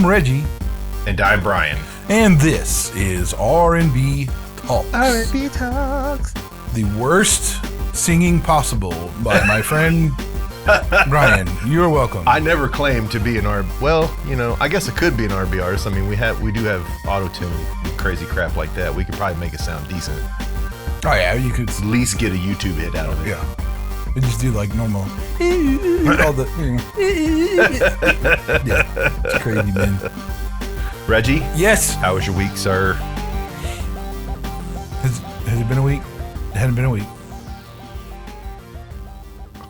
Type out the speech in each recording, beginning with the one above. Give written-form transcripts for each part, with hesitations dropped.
I'm Reggie. And I'm Brian. And this is R&B Talks. R&B Talks. The worst singing possible by my friend Brian. You're welcome. I never claimed to be an well, I guess it could be an R&B artist. I mean, we do have auto-tune and crazy crap like that. We could probably make it sound decent. Oh yeah, you could at least get a YouTube hit out of it. Yeah. We just do like normal. All the, yeah, it's crazy, man. Reggie? Yes. How was your week, sir? Has it been a week? It hadn't been a week.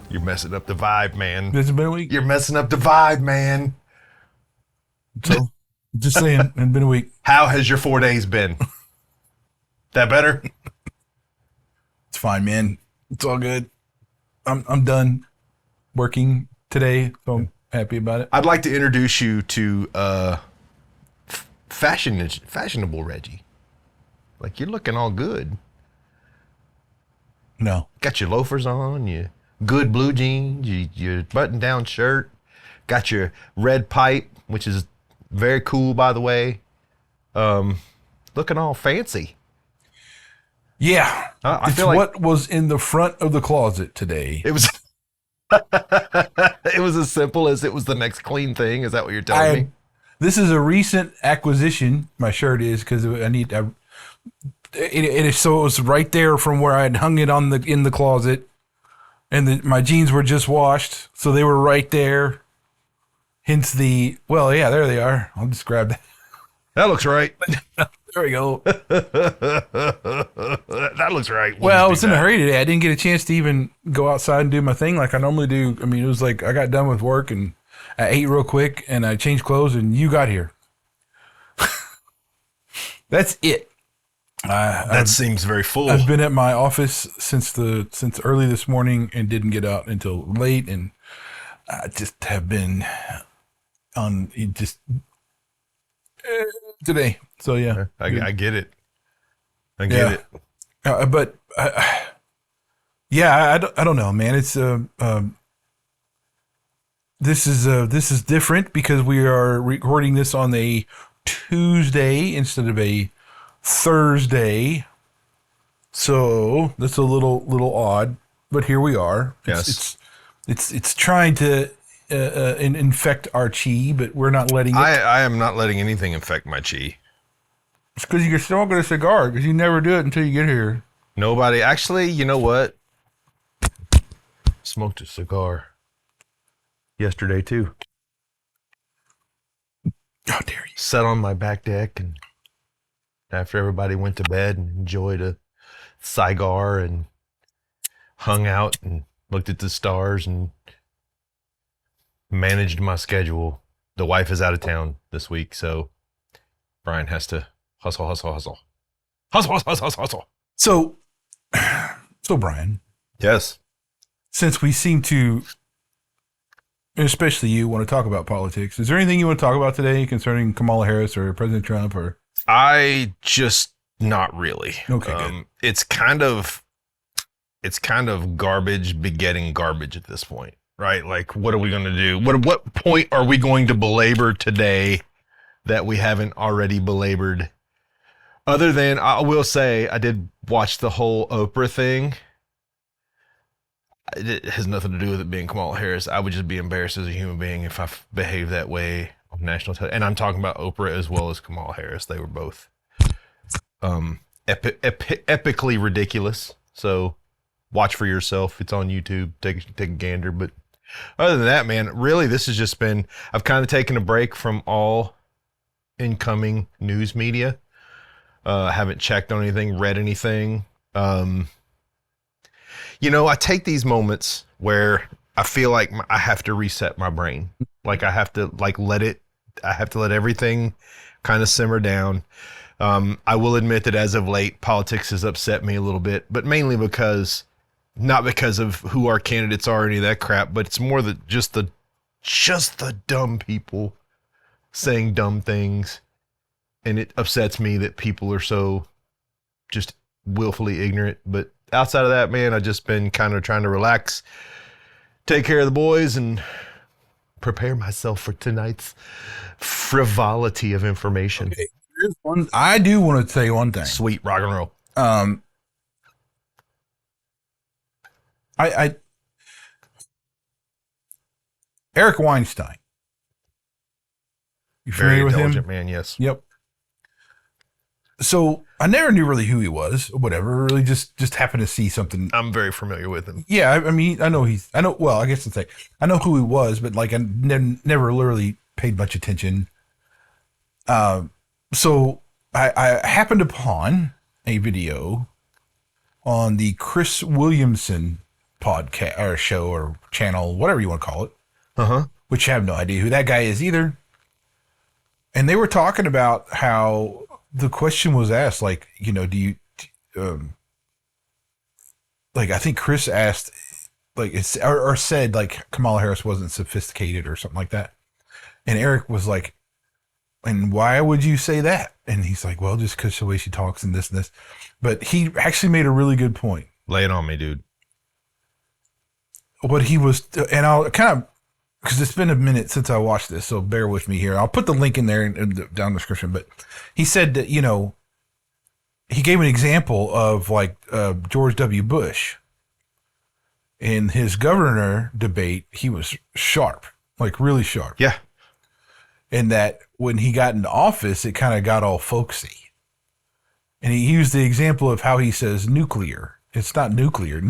You're messing up the vibe, man. Has it been a week? You're messing up the vibe, man. So, just saying, it hadn't been a week. How has your 4 days been? That better? It's fine, man. It's all good. I'm done working today, so I'm happy about it. I'd like to introduce you to fashionable Reggie. Like, you're looking all good. No. Got your loafers on, your good blue jeans, your button-down shirt. Got your red pipe, which is very cool, by the way. Looking all fancy. Yeah, I feel like what was in the front of the closet today. It was. It was as simple as it was the next clean thing. Is that what you're telling me? This is a recent acquisition. My shirt is because it is, so it was right there from where I had hung it in the closet, and my jeans were just washed, so they were right there. Hence there they are. I'll just grab that. That looks right. There we go. That looks right. Well, I was in a hurry today. I didn't get a chance to even go outside and do my thing like I normally do. I mean, it was like I got done with work and I ate real quick and I changed clothes and you got here. That's it. That seems very full. I've been at my office since early this morning and didn't get out until late, and I just have been on today. So yeah, I get it. I get it. But I don't know, man. It's this is different because we are recording this on a Tuesday instead of a Thursday. So that's a little odd, but here we are. Yes. It's trying to infect our chi, but we're not letting it. I am not letting anything infect my chi. It's because you're smoking a cigar, because you never do it until you get here. Nobody. Actually, you know what? Smoked a cigar yesterday, too. How dare you? Sat on my back deck, and after everybody went to bed, and enjoyed a cigar and hung out and looked at the stars and managed my schedule. The wife is out of town this week, so Brian has to hustle. So Brian. Yes. Since we seem to, especially you, want to talk about politics, is there anything you want to talk about today concerning Kamala Harris or President Trump or? I just not really. Okay. Good. It's kind of garbage begetting garbage at this point, right? Like, what are we going to do? What point are we going to belabor today that we haven't already belabored? Other than, I will say, I did watch the whole Oprah thing. It has nothing to do with it being Kamala Harris. I would just be embarrassed as a human being if I behaved that way on national television. And I'm talking about Oprah as well as Kamala Harris. They were both epically ridiculous. So watch for yourself. It's on YouTube. Take a gander. But other than that, man, really, this has just been, I've kind of taken a break from all incoming news media. Haven't checked on anything, read anything. I take these moments where I feel like I have to reset my brain. Like I have to let everything kind of simmer down. I will admit that as of late, politics has upset me a little bit, but mainly not because of who our candidates are or any of that crap, but it's more that just the dumb people saying dumb things. And it upsets me that people are so just willfully ignorant. But outside of that, man, I've just been kind of trying to relax, take care of the boys, and prepare myself for tonight's frivolity of information. Okay. I do want to say one thing. Sweet rock and roll. Eric Weinstein. You Very familiar with intelligent him? man, yes. Yep. So I never knew really who he was or whatever. Really just happened to see something. I'm very familiar with him. Yeah, I mean, well, I guess I'd say, I know who he was, but like I never literally paid much attention. So I happened upon a video on the Chris Williamson podcast or show or channel, whatever you want to call it, which I have no idea who that guy is either. And they were talking about how the question was asked, like, you know, do you, like, I think Chris asked, like, it's, or said, like, Kamala Harris wasn't sophisticated or something like that. And Eric was like, and why would you say that? And he's like, well, just because the way she talks and this and this. But he actually made a really good point. Lay it on me, dude. What he was, and I'll kind of, because it's been a minute since I watched this, so bear with me here. I'll put the link in there in the down the description. But he said that, you know, he gave an example of like George W. Bush. In his governor debate, he was sharp, like really sharp. Yeah. And that when he got into office, it kind of got all folksy. And he used the example of how he says nuclear. It's not nuclear.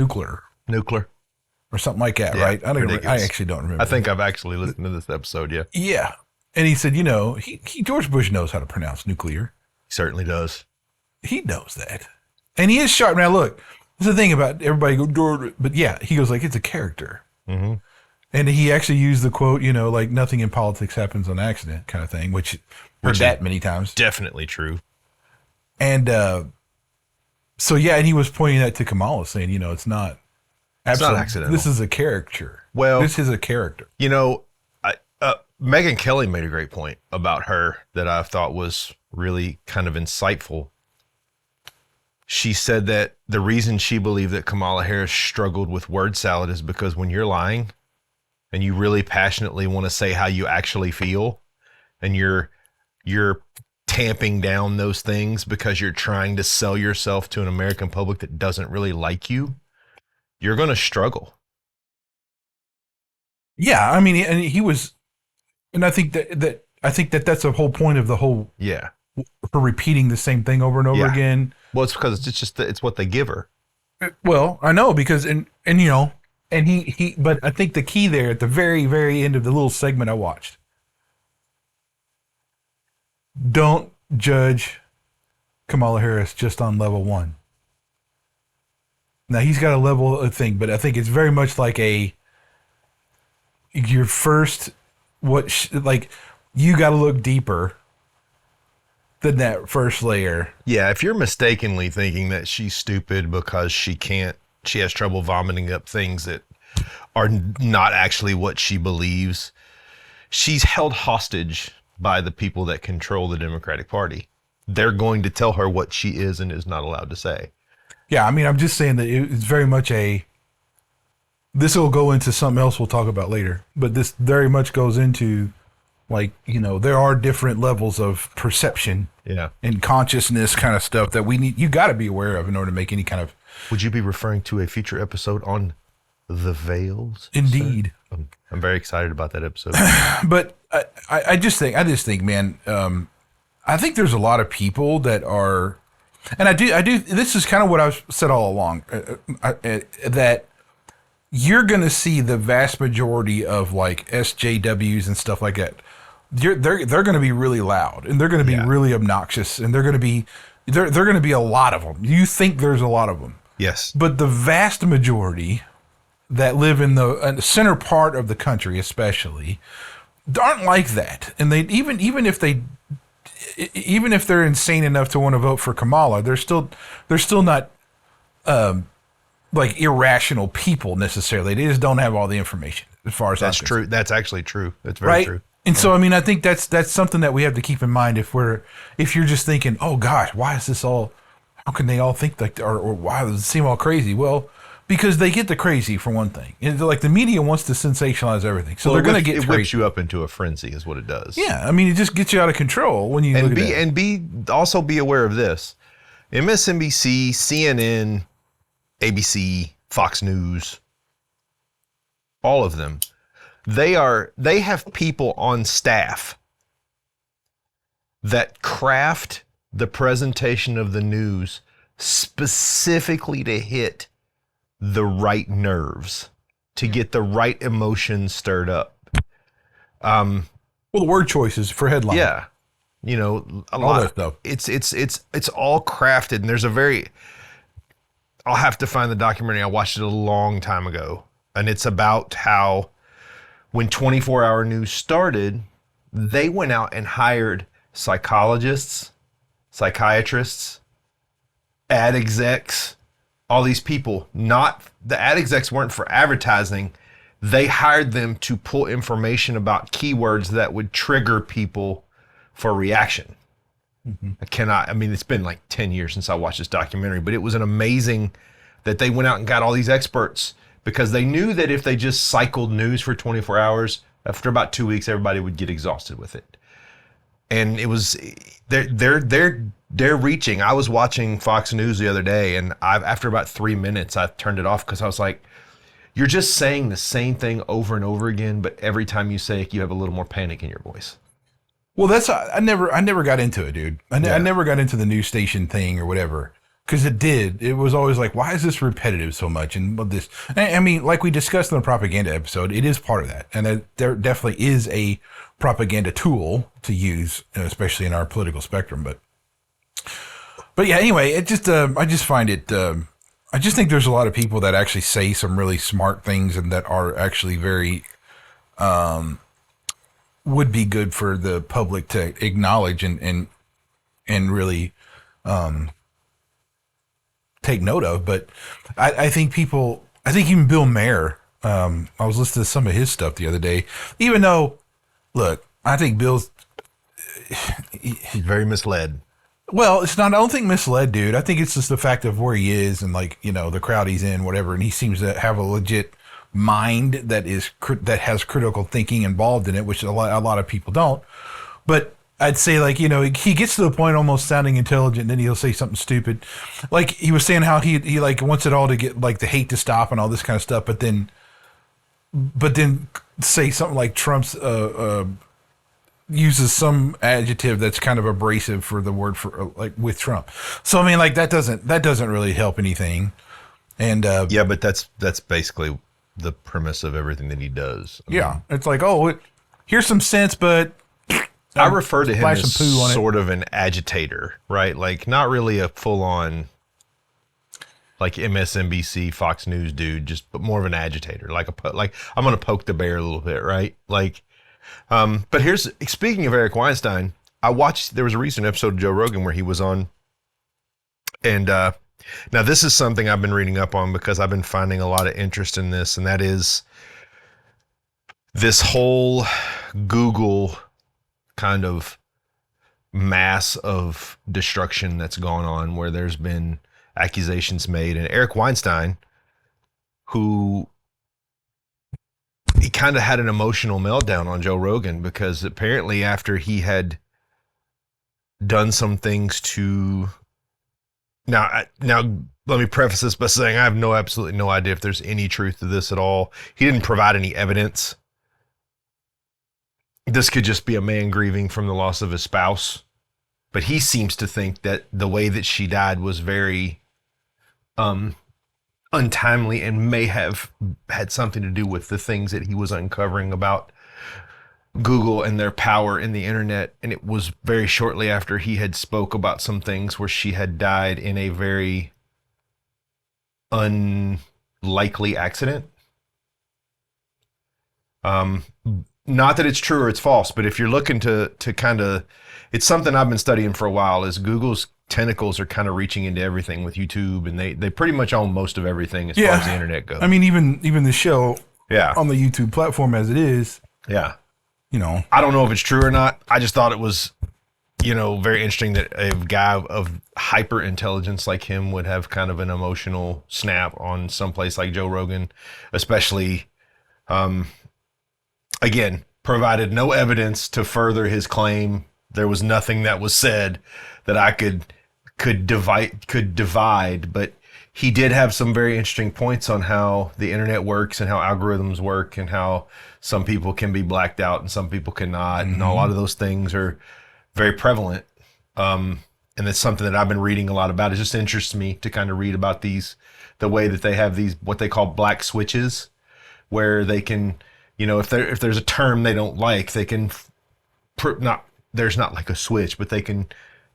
Or something like that, yeah, right? I actually don't remember. I think I've actually listened to this episode, yeah. Yeah. And he said, you know, George Bush knows how to pronounce nuclear. He certainly does. He knows that. And he is sharp. Now, look, there's the thing about everybody go, but yeah, he goes like, it's a character. Mm-hmm. And he actually used the quote, you know, like nothing in politics happens on accident kind of thing, which heard that many times. Definitely true. And so, yeah, and he was pointing that to Kamala saying, you know, it's not. Absolutely. It's not accidental. This is a character. Well, this is a character. You know, Megyn Kelly made a great point about her that I thought was really kind of insightful. She said that the reason she believed that Kamala Harris struggled with word salad is because when you're lying and you really passionately want to say how you actually feel and you're tamping down those things because you're trying to sell yourself to an American public that doesn't really like you, you're going to struggle. Yeah, I mean, and he was, and I think that's the whole point of the whole. Yeah. For repeating the same thing over and over again. Well, it's because it's just it's what they give her. Well, I know because and you know, and he, but I think the key there at the very very end of the little segment I watched. Don't judge Kamala Harris just on level 1. Now he's got a level of thing, but I think it's very much like your first like you got to look deeper than that first layer. Yeah, if you're mistakenly thinking that she's stupid because she has trouble vomiting up things that are not actually what she believes, she's held hostage by the people that control the Democratic Party. They're going to tell her what she is and is not allowed to say. Yeah, I mean, I'm just saying that it's very much this will go into something else we'll talk about later, but this very much goes into, like, you know, there are different levels of perception and consciousness kind of stuff that you got to be aware of in order to make any kind of. Would you be referring to a future episode on the veils? Indeed. I'm very excited about that episode. But I just think, man, I think there's a lot of people that are, and I do. This is kind of what I've said all along, that you're going to see the vast majority of like SJWs and stuff like that. They're going to be really loud and they're going to be really obnoxious and they're going to be a lot of them. You think there's a lot of them. Yes. But the vast majority that live in the center part of the country, especially, aren't like that. And they even if they're insane enough to want to vote for Kamala, they're still not like irrational people necessarily. They just don't have all the information as far as that's true. That's actually true. That's very true. And so, I mean, I think that's something that we have to keep in mind if you're just thinking, oh gosh, why is this all, how can they all think like, or why does it seem all crazy? Well, because they get the crazy for one thing. And like the media wants to sensationalize everything, so they're going to get it crazy. whips you up into a frenzy, is what it does. Yeah, I mean, it just gets you out of control when you look at that. And also be aware of this: MSNBC, CNN, ABC, Fox News, all of them, they have people on staff that craft the presentation of the news specifically to hit the right nerves, to get the right emotions stirred up. Well, the word choices for headline. Yeah. You know, a All lot that of stuff. it's all crafted, and there's I'll have to find the documentary. I watched it a long time ago, and it's about how when 24-hour news started, they went out and hired psychologists, psychiatrists, ad execs, all these people. Not the ad execs weren't for advertising. They hired them to pull information about keywords that would trigger people for reaction. I mean, it's been like 10 years since I watched this documentary, but it was an amazing that they went out and got all these experts, because they knew that if they just cycled news for 24 hours, after about 2 weeks, everybody would get exhausted with it. And it was, they're reaching. I was watching Fox News the other day, and after about 3 minutes, I turned it off, because I was like, you're just saying the same thing over and over again, but every time you say it, you have a little more panic in your voice. Well, I never got into it, dude. I never got into the news station thing or whatever, because it was always like, why is this repetitive so much? And this, I mean, like we discussed in the propaganda episode, it is part of that, and there definitely is a propaganda tool to use, especially in our political spectrum. But yeah, anyway, it just I just find it. I just think there's a lot of people that actually say some really smart things and that are actually very would be good for the public to acknowledge and really take note of. But I think even Bill Maher, I was listening to some of his stuff the other day, even though, look, I think Bill's He's very misled. Well, it's not, I don't think misled, dude. I think it's just the fact of where he is and, like, you know, the crowd he's in, whatever. And he seems to have a legit mind that has critical thinking involved in it, which a lot of people don't. But I'd say, like, you know, he gets to the point almost sounding intelligent, and then he'll say something stupid. Like he was saying how he like wants it all to get, like, the hate to stop and all this kind of stuff. But then say something like Trump's, uses some adjective that's kind of abrasive for the word for, like, with Trump. So I mean, like, that doesn't really help anything. And yeah, but that's basically the premise of everything that he does. It's like, oh, here's some sense, but I refer to him as some poo on sort of an agitator, right? Like, not really a full-on, like, MSNBC, Fox News dude, but more of an agitator. Like I'm gonna poke the bear a little bit, right? Like. But speaking of Eric Weinstein, there was a recent episode of Joe Rogan where he was on, and now this is something I've been reading up on because I've been finding a lot of interest in this, and that is this whole Google kind of mass of destruction that's gone on, where there's been accusations made, and Eric Weinstein, who he kind of had an emotional meltdown on Joe Rogan, because apparently after he had done some things to now let me preface this by saying I have absolutely no idea if there's any truth to this at all. He didn't provide any evidence. This could just be a man grieving from the loss of his spouse, but he seems to think that the way that she died was very untimely and may have had something to do with the things that he was uncovering about Google and their power in the internet. And it was very shortly after he had spoke about some things where she had died in a very unlikely accident. Not that it's true or it's false, but if you're looking to kind of, it's something I've been studying for a while, is Google's tentacles are kind of reaching into everything with YouTube, and they pretty much own most of everything as far as the internet goes. I mean, even the show on the YouTube platform as it is. Yeah. You know, I don't know if it's true or not. I just thought it was very interesting that a guy of hyper intelligence like him would have kind of an emotional snap on someplace like Joe Rogan, especially, again, provided no evidence to further his claim. There was nothing that was said that I could divide, but he did have some very interesting points on how the internet works and how algorithms work and how some people can be blacked out and some people cannot. And a lot of those things are very prevalent. And it's something that I've been reading a lot about. It just interests me to kind of read about the way that they have these, what they call black switches, where they can, if there's a term they don't like, they can there's not like a switch, but they can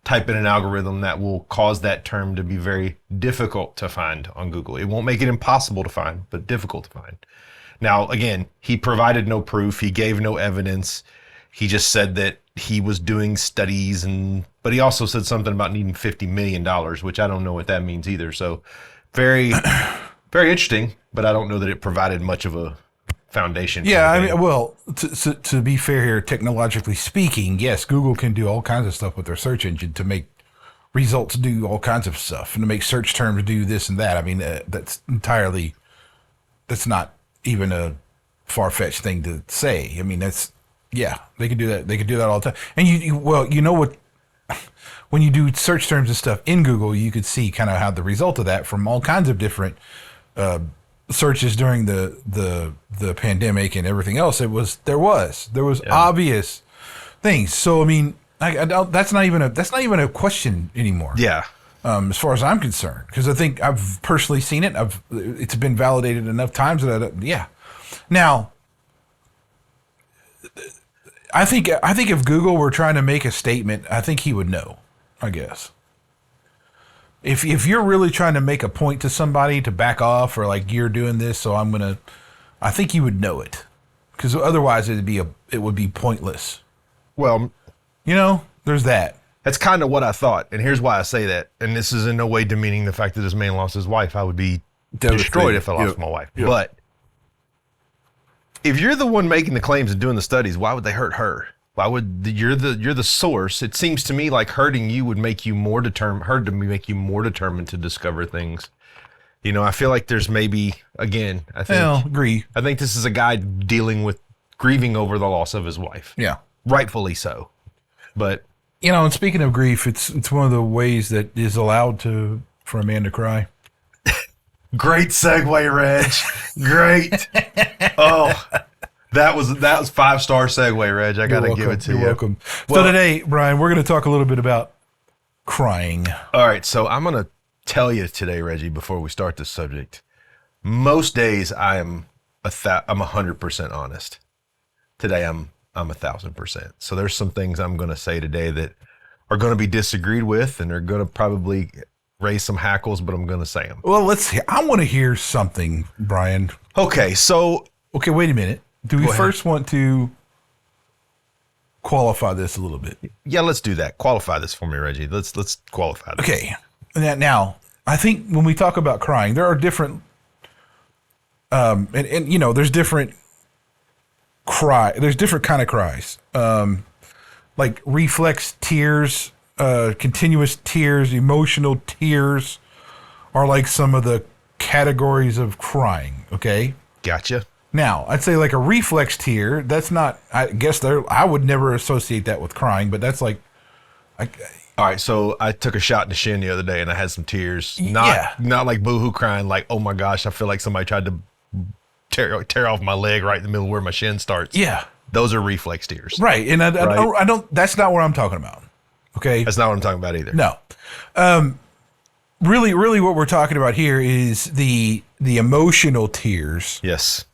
type in an algorithm that will cause that term to be very difficult to find on Google. It won't make it impossible to find, but difficult to find. Now, again, he provided no proof. He gave no evidence. He just said that he was doing studies, but he also said something about needing $50 million, which I don't know what that means either. So very, very interesting, but I don't know that it provided much of a foundation. Yeah, I mean, well, to be fair here, technologically speaking, yes, Google can do all kinds of stuff with their search engine to make results do all kinds of stuff and to make search terms do this and that. I mean, that's not even a far-fetched thing to say. I mean, they can do that. They can do that all the time. And you know what? When you do search terms and stuff in Google, you could see kind of how the result of that from all kinds of different searches during the pandemic and everything else. There was obvious things. So I mean, that's not even a question anymore. Yeah. As far as I'm concerned, because I think I've personally seen it. It's been validated enough times that Now, I think if Google were trying to make a statement, I think he would know. I guess. If you're really trying to make a point to somebody to back off or like you're doing this, so I think you would know it, because otherwise it would be pointless. Well, there's that. That's kind of what I thought, and here's why I say that. And this is in no way demeaning the fact that this man lost his wife. I would be destroyed if I lost my wife. Yep. But if you're the one making the claims and doing the studies, why would they hurt her? Why would you're the source? It seems to me like hurting you would make you more determined. Make you more determined to discover things. I feel like there's maybe again. Agree. I think this is a guy dealing with grieving over the loss of his wife. Yeah, rightfully so. But and speaking of grief, it's one of the ways that is allowed for a man to cry. Great segue, Reg. Great. Oh. That was 5-star segue, Reg. I got to give it to you. You're welcome. So today, Brian, we're going to talk a little bit about crying. All right. So I'm going to tell you today, Reggie, before we start this subject, most days I'm 100% honest. Today I'm 1,000%. So there's some things I'm going to say today that are going to be disagreed with and are going to probably raise some hackles, but I'm going to say them. Well, let's see. I want to hear something, Brian. Okay. Wait a minute. Do we first want to qualify this a little bit? Yeah, let's do that. Qualify this for me, Reggie. Let's qualify this. Okay. Now, I think when we talk about crying, there are different, there's different there's different kind of cries, like reflex tears, continuous tears, emotional tears are like some of the categories of crying. Okay. Gotcha. Now, I'd say like a reflex tear, that's not, I guess I would never associate that with crying, but that's like. All right, so I took a shot in the shin the other day and I had some tears. Not like boohoo crying, like, oh my gosh, I feel like somebody tried to tear off my leg right in the middle where my shin starts. Yeah. Those are reflex tears. Right, and I don't, that's not what I'm talking about. Okay? That's not what I'm talking about either. No. Really what we're talking about here is the emotional tears. Yes.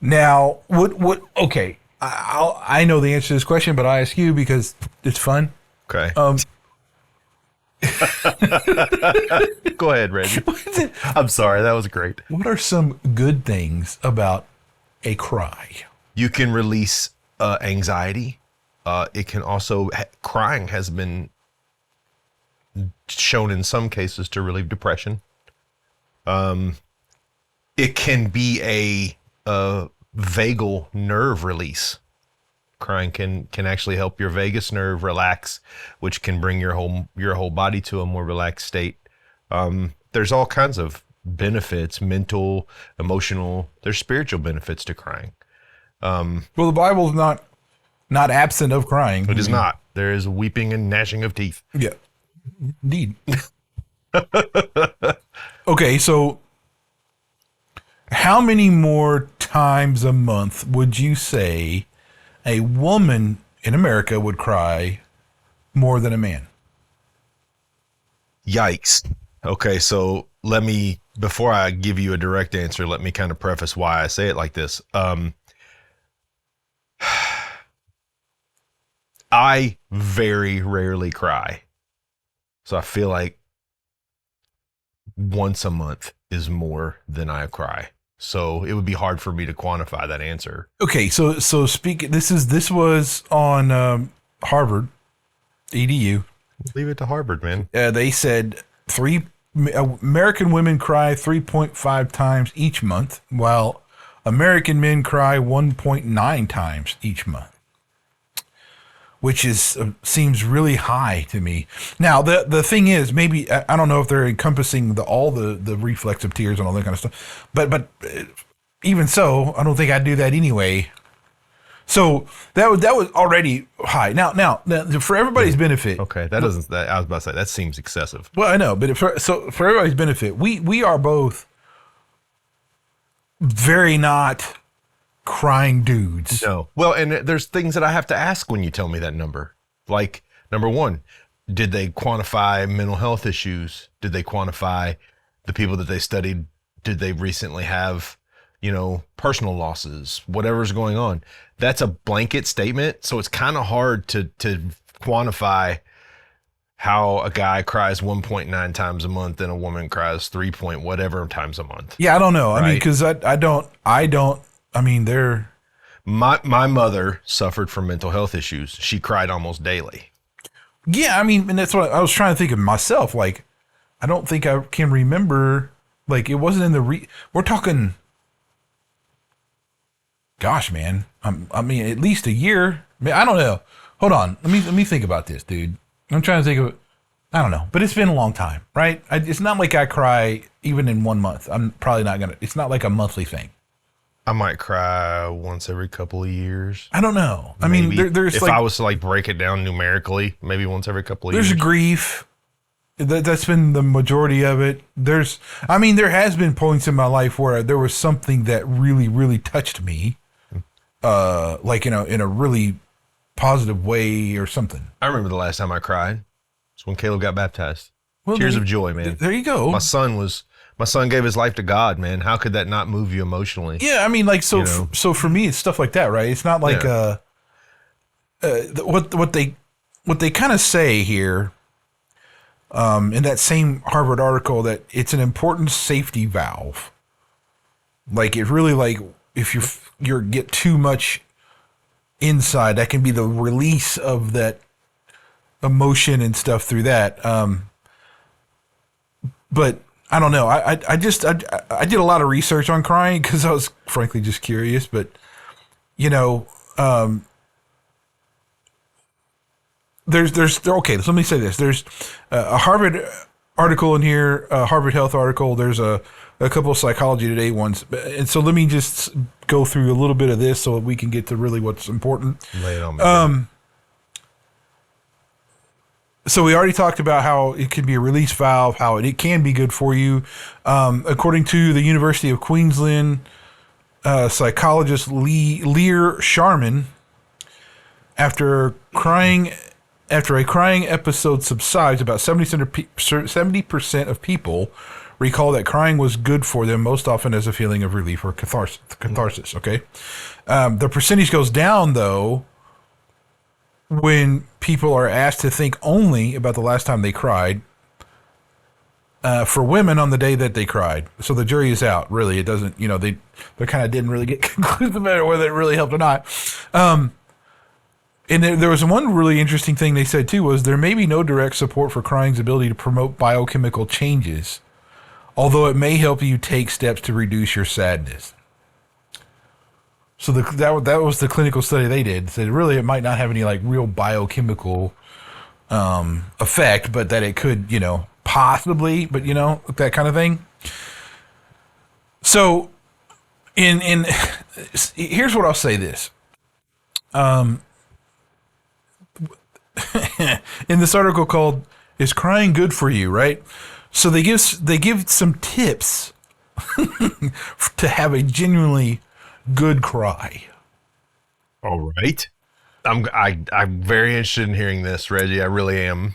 Now, okay, I know the answer to this question, but I ask you because it's fun. Okay. Go ahead, Reggie. I'm sorry, that was great. What are some good things about a cry? You can release anxiety. It can also, crying has been shown in some cases to relieve depression. It can be a vagal nerve release. Crying can actually help your vagus nerve relax, which can bring your whole body to a more relaxed state. There's all kinds of benefits, mental, emotional, there's spiritual benefits to crying. Well, the Bible's not absent of crying. It is not. There is weeping and gnashing of teeth. Yeah, indeed. Okay, so how many more times a month would you say a woman in America would cry more than a man? Yikes. Okay, so before I give you a direct answer, let me kind of preface why I say it like this. I very rarely cry. So I feel like once a month is more than I cry. So it would be hard for me to quantify that answer. Okay, so this was on Harvard EDU. Leave it to Harvard, man. They said American women cry 3.5 times each month, while American men cry 1.9 times each month, which seems really high to me. Now, the thing is, maybe I don't know if they're encompassing all the reflexive tears and all that kind of stuff, but even so, I don't think I'd do that anyway. So that was already high. Now for everybody's benefit. Okay, I was about to say that seems excessive. Well, I know, but for everybody's benefit, we are both very not crying dudes. No. Well, and there's things that I have to ask when you tell me that number. Like, number one, did they quantify mental health issues? Did they quantify the people that they studied? Did they recently have, personal losses, whatever's going on? That's a blanket statement. So it's kind of hard to quantify how a guy cries 1.9 times a month and a woman cries 3 point whatever times a month. Yeah, I don't know. Right? I mean, because they're. My mother suffered from mental health issues. She cried almost daily. Yeah, I mean, and that's what I was trying to think of myself. Like, I don't think I can remember. Like, it wasn't in the we're talking. Gosh, man. I mean, at least a year. I mean, I don't know. Hold on. Let me think about this, dude. I'm trying to think of it. I don't know, but it's been a long time, right? It's not like I cry even in 1 month. I'm probably not gonna. It's not like a monthly thing. I might cry once every couple of years. I don't know. I Maybe. mean, there's if like, I was to break it down numerically, maybe once every couple of years. There's grief. That's been the majority of it. There has been points in my life where there was something that really, really touched me, like in a really positive way or something. I remember the last time I cried. It's when Caleb got baptized. Well, Tears of joy, man. There you go. My son gave his life to God, man. How could that not move you emotionally? Yeah, I mean, like, so for me, it's stuff like that, right? It's not like what they kind of say here, in that same Harvard article, that it's an important safety valve. Like, it really, like, if you get too much inside, that can be the release of that emotion and stuff through that. But I don't know. I did a lot of research on crying because I was frankly just curious. But there's okay. So let me say this. There's a Harvard article in here, a Harvard Health article. There's a couple of Psychology Today ones, and so let me just go through a little bit of this so we can get to really what's important. Lay it on me. So we already talked about how it can be a release valve, how it can be good for you. According to the University of Queensland psychologist Lear Sharman, after a crying episode subsides, about 70% of people recall that crying was good for them, most often as a feeling of relief or catharsis. Okay, the percentage goes down though when people are asked to think only about the last time they cried. For women, on the day that they cried. So the jury is out. Really, it doesn't. They kind of didn't really get conclusive about whether it really helped or not. And there was one really interesting thing they said too, was there may be no direct support for crying's ability to promote biochemical changes, although it may help you take steps to reduce your sadness. So that was the clinical study they did. Said really it might not have any like real biochemical effect, but that it could, possibly, but that kind of thing. So in here's what I'll say this. In this article called "Is Crying Good for You?" Right? So they give some tips to have a genuinely good cry. All right. I'm very interested in hearing this, Reggie. I really am.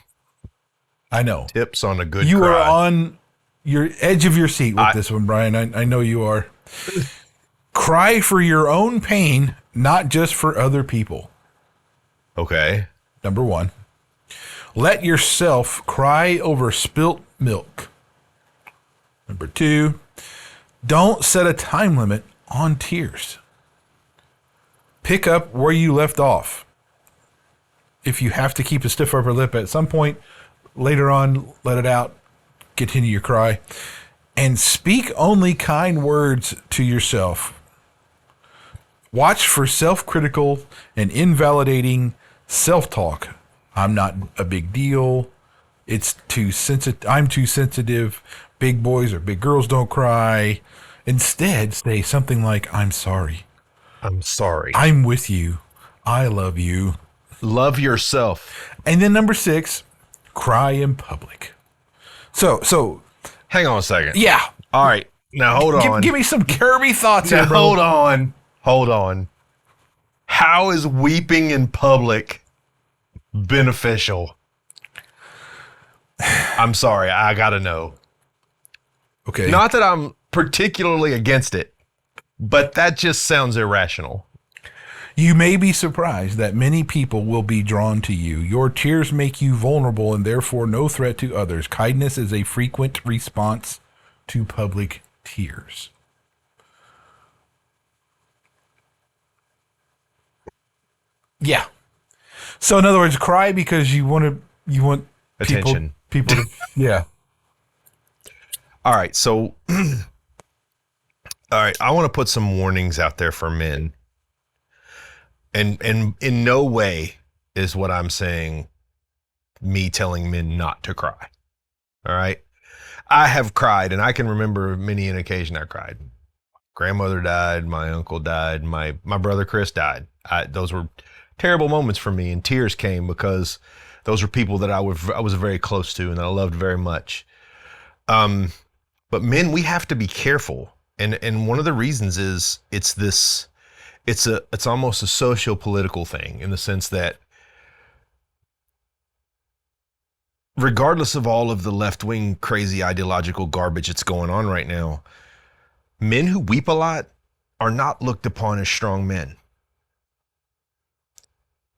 I know. Tips on a good You cry. are on your edge of your seat with this one, Brian. I know you are. Cry for your own pain, not just for other people. Okay. Number 1. Let yourself cry over spilt milk. Number 2. Don't set a time limit on tears. Pick up where you left off. If you have to keep a stiff upper lip at some point, later on, let it out. Continue your cry. And speak only kind words to yourself. Watch for self-critical and invalidating self-talk. I'm not a big deal. It's too sensitive. I'm too sensitive. Big boys or big girls don't cry. Instead, say something like, I'm sorry. I'm sorry. I'm with you. I love you. Love yourself. And then number 6, cry in public. So Hang on a second. yeah. All right. Now hold on. Give me some Kirby thoughts Now here, bro. hold on. How is weeping in public beneficial? I'm sorry. I got to know. Okay. Not that I'm particularly against it, but that just sounds irrational. You may be surprised that many people will be drawn to you. Your tears make you vulnerable and therefore no threat to others. Kindness is a frequent response to public tears. Yeah. So in other words, cry because you want Attention. people to, yeah. All right. So, all right. I want to put some warnings out there for men. And in no way is what I'm saying me telling men not to cry. All right. I have cried, and I can remember many an occasion I cried. Grandmother died. My uncle died. My brother Chris died. Those were terrible moments for me, and tears came because those were people that I was very close to and that I loved very much. But men, we have to be careful, and one of the reasons is it's almost a socio-political thing in the sense that regardless of all of the left-wing crazy ideological garbage that's going on right now, men who weep a lot are not looked upon as strong men.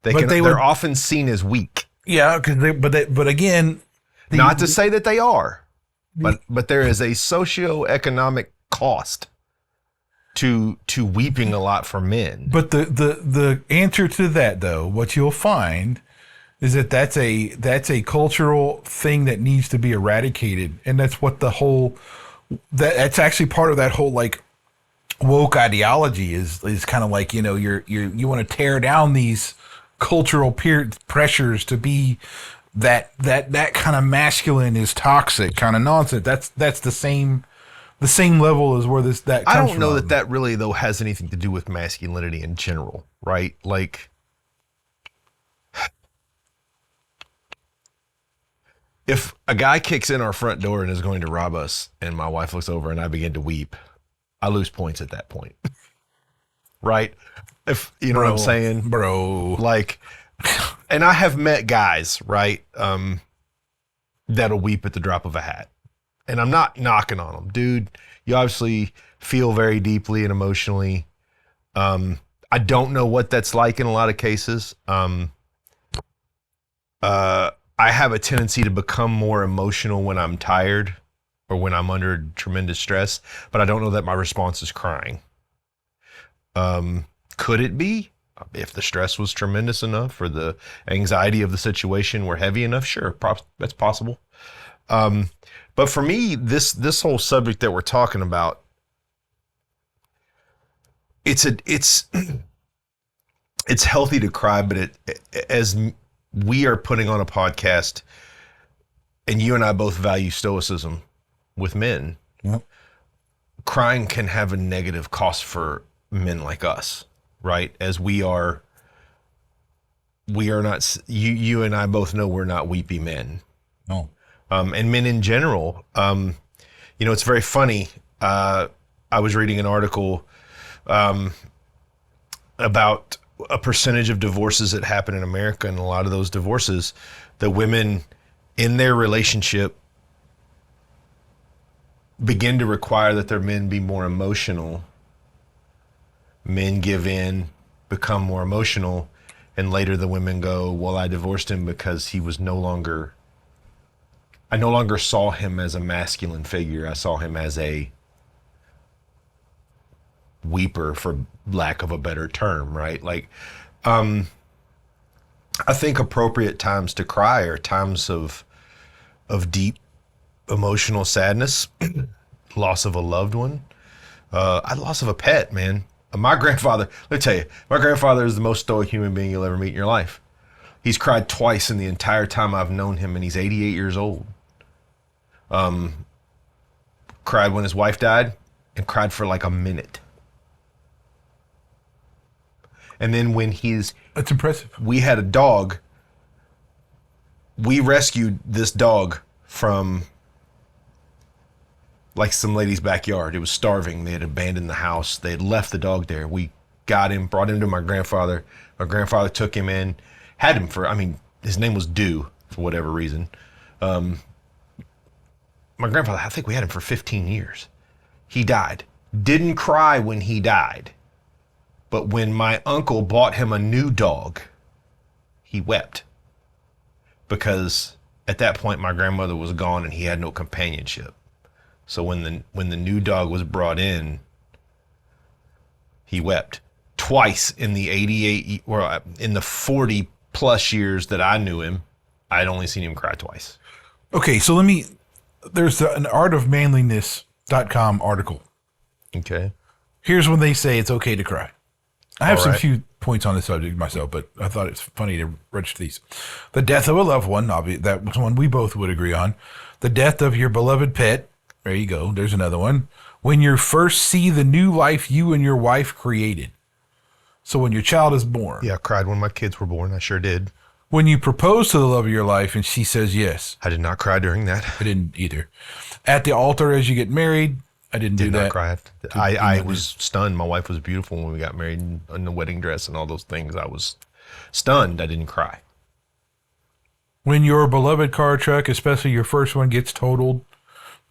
They're often seen as weak. Yeah, but again, Not to say that they are, but there is a socioeconomic cost to weeping a lot for men. But the answer to that, though, what you'll find is that's a cultural thing that needs to be eradicated, and that's what that's actually part of that whole like woke ideology is kind of like, you want to tear down these cultural peer pressures to be that kind of masculine is toxic kind of nonsense. That's the same level as where that comes I don't know from. that really though has anything to do with masculinity in general, right? Like, if a guy kicks in our front door and is going to rob us, and my wife looks over and I begin to weep, I lose points at that point, right? If you know what I'm saying, bro. like, and I have met guys, right, that'll weep at the drop of a hat. And I'm not knocking on them. Dude, you obviously feel very deeply and emotionally. I don't know what that's like in a lot of cases. I have a tendency to become more emotional when I'm tired or when I'm under tremendous stress, but I don't know that my response is crying. Could it be? If the stress was tremendous enough or the anxiety of the situation were heavy enough, sure, that's possible. But for me, this whole subject that we're talking about, it's healthy to cry, but as we are putting on a podcast, and you and I both value stoicism with men. Yep. Crying can have a negative cost for men like us, right? As we are not, you and I both know we're not weepy men. No. And men in general, it's very funny. I was reading an article about a percentage of divorces that happen in America, and a lot of those divorces, the women in their relationship begin to require that their men be more emotional. Men give in, become more emotional, and later the women go, well, I divorced him because I no longer saw him as a masculine figure. I saw him as a weeper, for lack of a better term, right? Like, I think appropriate times to cry are times of deep emotional sadness, loss of a loved one, loss of a pet, man. My grandfather, let me tell you, my grandfather is the most stoic human being you'll ever meet in your life. He's cried twice in the entire time I've known him, and he's 88 years old. Cried when his wife died, and cried for like a minute. And then when that's impressive. We had a dog. We rescued this dog from like some lady's backyard. It was starving. They had abandoned the house. They had left the dog there. We got him, brought him to my grandfather. My grandfather took him in, had him his name was Dew for whatever reason. My grandfather, I think we had him for 15 years. He died. Didn't cry when he died. But when my uncle bought him a new dog, he wept. Because at that point, my grandmother was gone and he had no companionship. So when the new dog was brought in, he wept. Twice in the 88, or in the 40 plus years that I knew him, I'd only seen him cry twice. Okay, so there's an artofmanliness.com article. Okay. Here's when they say it's okay to cry. I have some right. few points on this subject myself, but I thought it's funny to register these. The death of a loved one, that was one we both would agree on. The death of your beloved pet. There you go. There's another one. When you first see the new life you and your wife created. So when your child is born. Yeah, I cried when my kids were born. I sure did. When you propose to the love of your life and she says yes. I did not cry during that. I didn't either. At the altar as you get married. I didn't do that. Did not cry. I was stunned. My wife was beautiful when we got married, in the wedding dress and all those things. I was stunned. I didn't cry. When your beloved car or truck, especially your first one, gets totaled.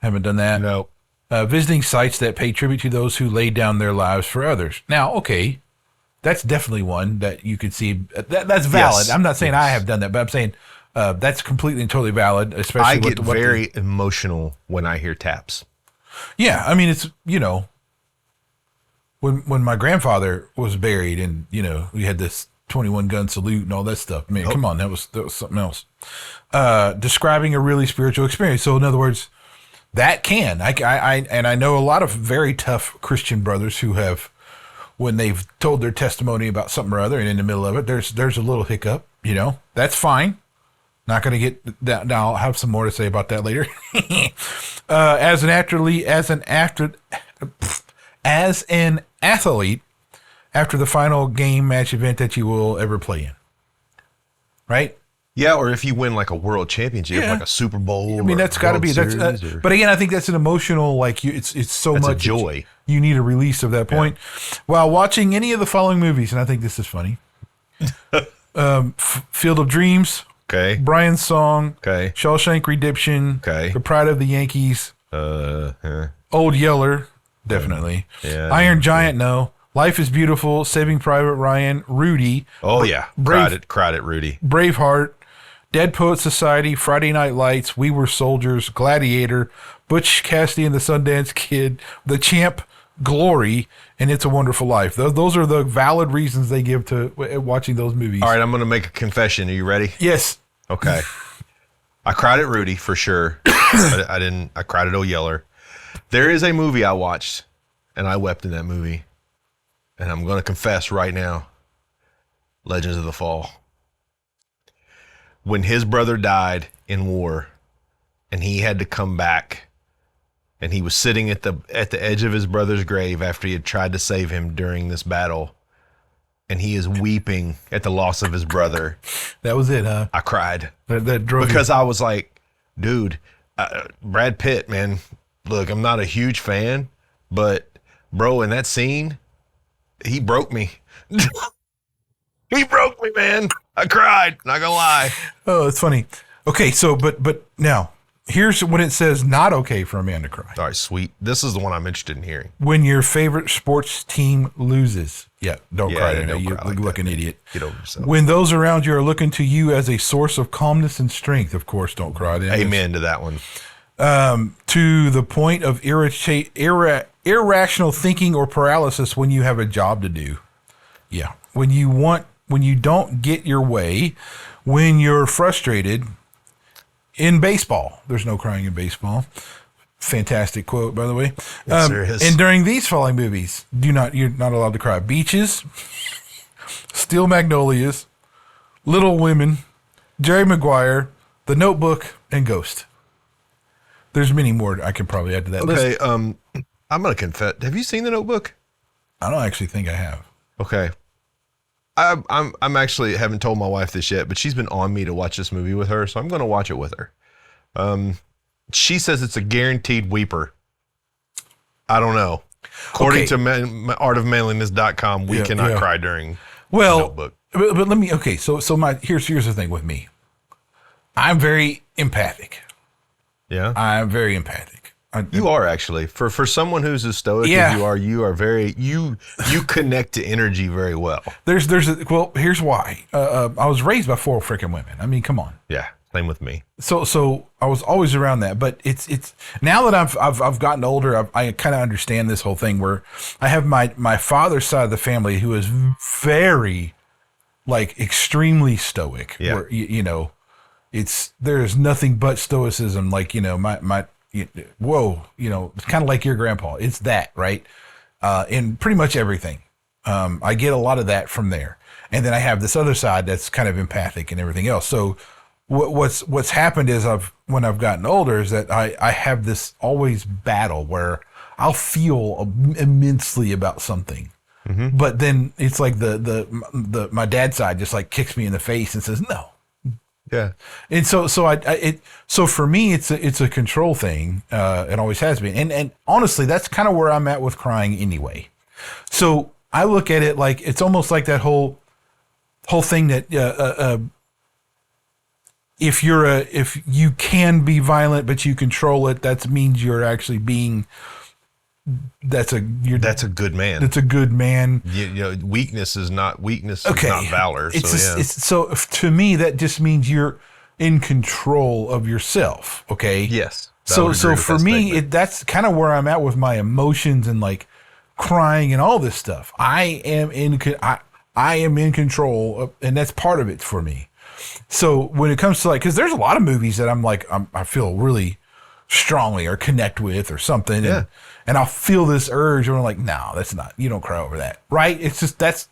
Haven't done that. No. Visiting sites that pay tribute to those who laid down their lives for others. Now, okay, that's definitely one that you could see. That's valid. Yes. I'm not saying I have done that, but I'm saying that's completely and totally valid. Especially I get very emotional when I hear taps. Yeah, I mean, it's, when my grandfather was buried and, we had this 21 gun salute and all that stuff. Man, come on, that was something else. Describing a really spiritual experience. So in other words, that can, I know a lot of very tough Christian brothers who have, when they've told their testimony about something or other and in the middle of it, there's a little hiccup, that's fine. Not going to get that. Now I'll have some more to say about that later. As an athlete, after the final game match event that you will ever play in, right? Yeah, or if you win like a world championship, like a Super Bowl. I mean, that's got to be but again, I think that's an emotional, it's so that's much a joy. You need a release of that point. While watching any of the following movies, and I think this is funny. Field of Dreams. Okay. Brian's Song. Okay. Shawshank Redemption. Okay. The Pride of the Yankees. Old Yeller. Definitely. Yeah. Iron Giant. No. Life is Beautiful. Saving Private Ryan. Rudy. Oh yeah. Cried at Rudy. Braveheart. Dead Poet Society. Friday Night Lights. We Were Soldiers. Gladiator. Butch Cassidy and the Sundance Kid. The Champ. Glory. And It's a Wonderful Life. Those are the valid reasons they give to watching those movies. All right, I'm going to make a confession. Are you ready? Yes. Okay. I cried at Rudy for sure. I cried at Old Yeller. There is a movie I watched, and I wept in that movie. and I'm going to confess right now, Legends of the Fall. When his brother died in war and he had to come back, and he was sitting at the edge of his brother's grave after he had tried to save him during this battle, and he is weeping at the loss of his brother. That was it, huh? I cried. That drove because I was like, dude, Brad Pitt, man, look, I'm not a huge fan, but bro, in that scene, he broke me. He broke me, man. I cried, not gonna lie. Oh, it's funny. Okay, so but now here's when it says not okay for a man to cry. All right, sweet. This is the one I'm interested in hearing. When your favorite sports team loses. Yeah, don't cry. Don't You cry look like an idiot. Get over yourself. When those around you are looking to you as a source of calmness and strength, of course, don't cry. Amen to that one. To the point of irrational thinking or paralysis when you have a job to do. Yeah. When you don't get your way, when you're frustrated. In baseball, there's no crying in baseball. Fantastic quote, by the way. Yes, there is. And during these following movies, you're not allowed to cry. Beaches, Steel Magnolias, Little Women, Jerry Maguire, The Notebook, and Ghost. There's many more I can probably add to that list. Okay, I'm gonna confess. Have you seen The Notebook? I don't actually think I have. Okay. I'm actually haven't told my wife this yet, but she's been on me to watch this movie with her, so I'm going to watch it with her. She says it's a guaranteed weeper. I don't know. According to artofmanliness.com, we cannot cry during The Notebook. But let me. Okay, so here's the thing with me. I'm very empathic. Yeah, I'm very empathic. You are actually for someone who's as stoic as you are very you connect to energy very well. Here's why. I was raised by 4 freaking women. I mean, come on. Yeah, same with me. So I was always around that, but it's now that I've gotten older, I kind of understand this whole thing where I have my father's side of the family who is very, like, extremely stoic. Yeah. Where, there's nothing but stoicism. Like, it's kind of like your grandpa. It's that, right? In pretty much everything. I get a lot of that from there. And then I have this other side that's kind of empathic and everything else. So what's happened is when I've gotten older is that I have this always battle where I'll feel immensely about something. Mm-hmm. But then it's like my dad's side just like kicks me in the face and says, no. Yeah. And so for me, it's a control thing. It always has been. And honestly, that's kind of where I'm at with crying anyway. So I look at it like, it's almost like that whole thing that, if you can be violent, but you control it, that means you're actually being, that's a good man. That's a good man. Weakness is not valor. So to me, that just means you're in control of yourself. Okay. Yes. So for me, that's kind of where I'm at with my emotions and like crying and all this stuff. I am in control, and that's part of it for me. So when it comes to like, because there's a lot of movies that I'm like, I feel really strongly or connect with or something. Yeah. And I'll feel this urge, and I'm like, no, that's not, you don't cry over that. Right? It's just,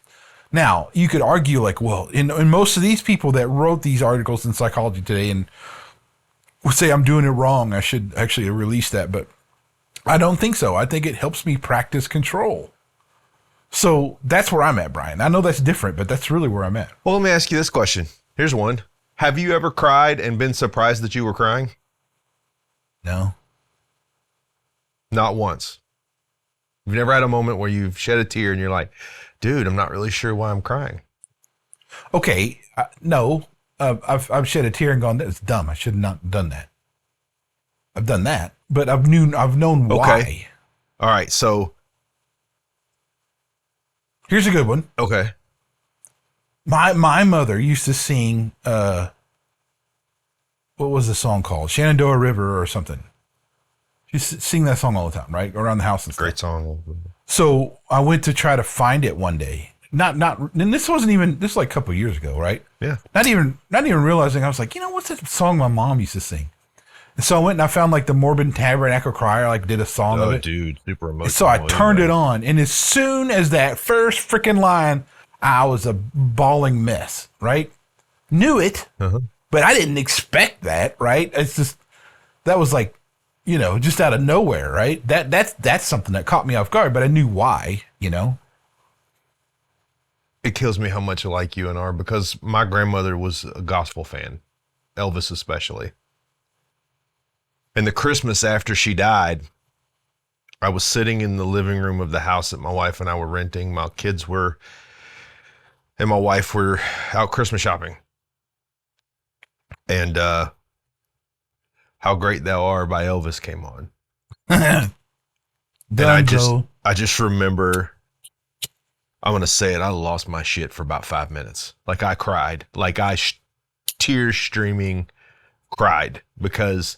now you could argue like, well, in most of these people that wrote these articles in Psychology Today and would say I'm doing it wrong, I should actually release that. But I don't think so. I think it helps me practice control. So that's where I'm at, Brian. I know that's different, but that's really where I'm at. Well, let me ask you this question. Here's one. Have you ever cried and been surprised that you were crying? No. Not once. You've never had a moment where you've shed a tear and you're like, dude, I'm not really sure why I'm crying. Okay. No. I've shed a tear and gone, that's dumb. I should have not done that. I've done that, but I've known why. Okay. All right. So here's a good one. Okay. My mother used to sing, what was the song called? Shenandoah River or something. She sing that song all the time, right? Around the house and stuff. Great song. So I went to try to find it one day. And this was like a couple of years ago, right? Yeah. Not even realizing, I was like, what's that song my mom used to sing? So I went and I found like the Morbid Tabernacle Choir, like did a song of it. Dude, super emotional. So I turned it on, and as soon as that first freaking line, I was a bawling mess, right? Knew it, but I didn't expect that, right? It's just, that was like, you know, just out of nowhere, right? That's something that caught me off guard, but I knew why, you know? It kills me how much I like you and are, because my grandmother was a gospel fan, Elvis especially. And the Christmas after she died, I was sitting in the living room of the house that my wife and I were renting. My kids were, and my wife were out Christmas shopping. And How Great Thou Art by Elvis came on. And I just remember, I'm going to say it, I lost my shit for about 5 minutes. Like I cried, like tears streaming cried, because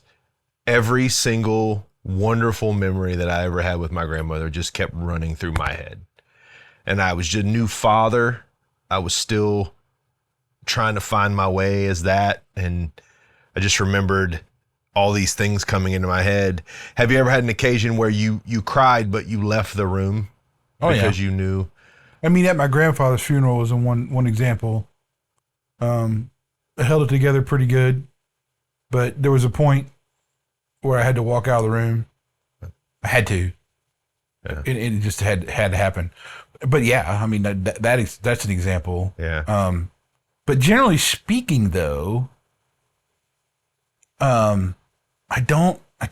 every single wonderful memory that I ever had with my grandmother just kept running through my head. And I was just a new father. I was still trying to find my way as that. And I just remembered all these things coming into my head. Have you ever had an occasion where you cried, but you left the room because you knew? I mean, at my grandfather's funeral was one example. I held it together pretty good, but there was a point where I had to walk out of the room. I had to. Yeah. It just had to happen. But yeah, I mean, that's an example. Yeah. But generally speaking, though, I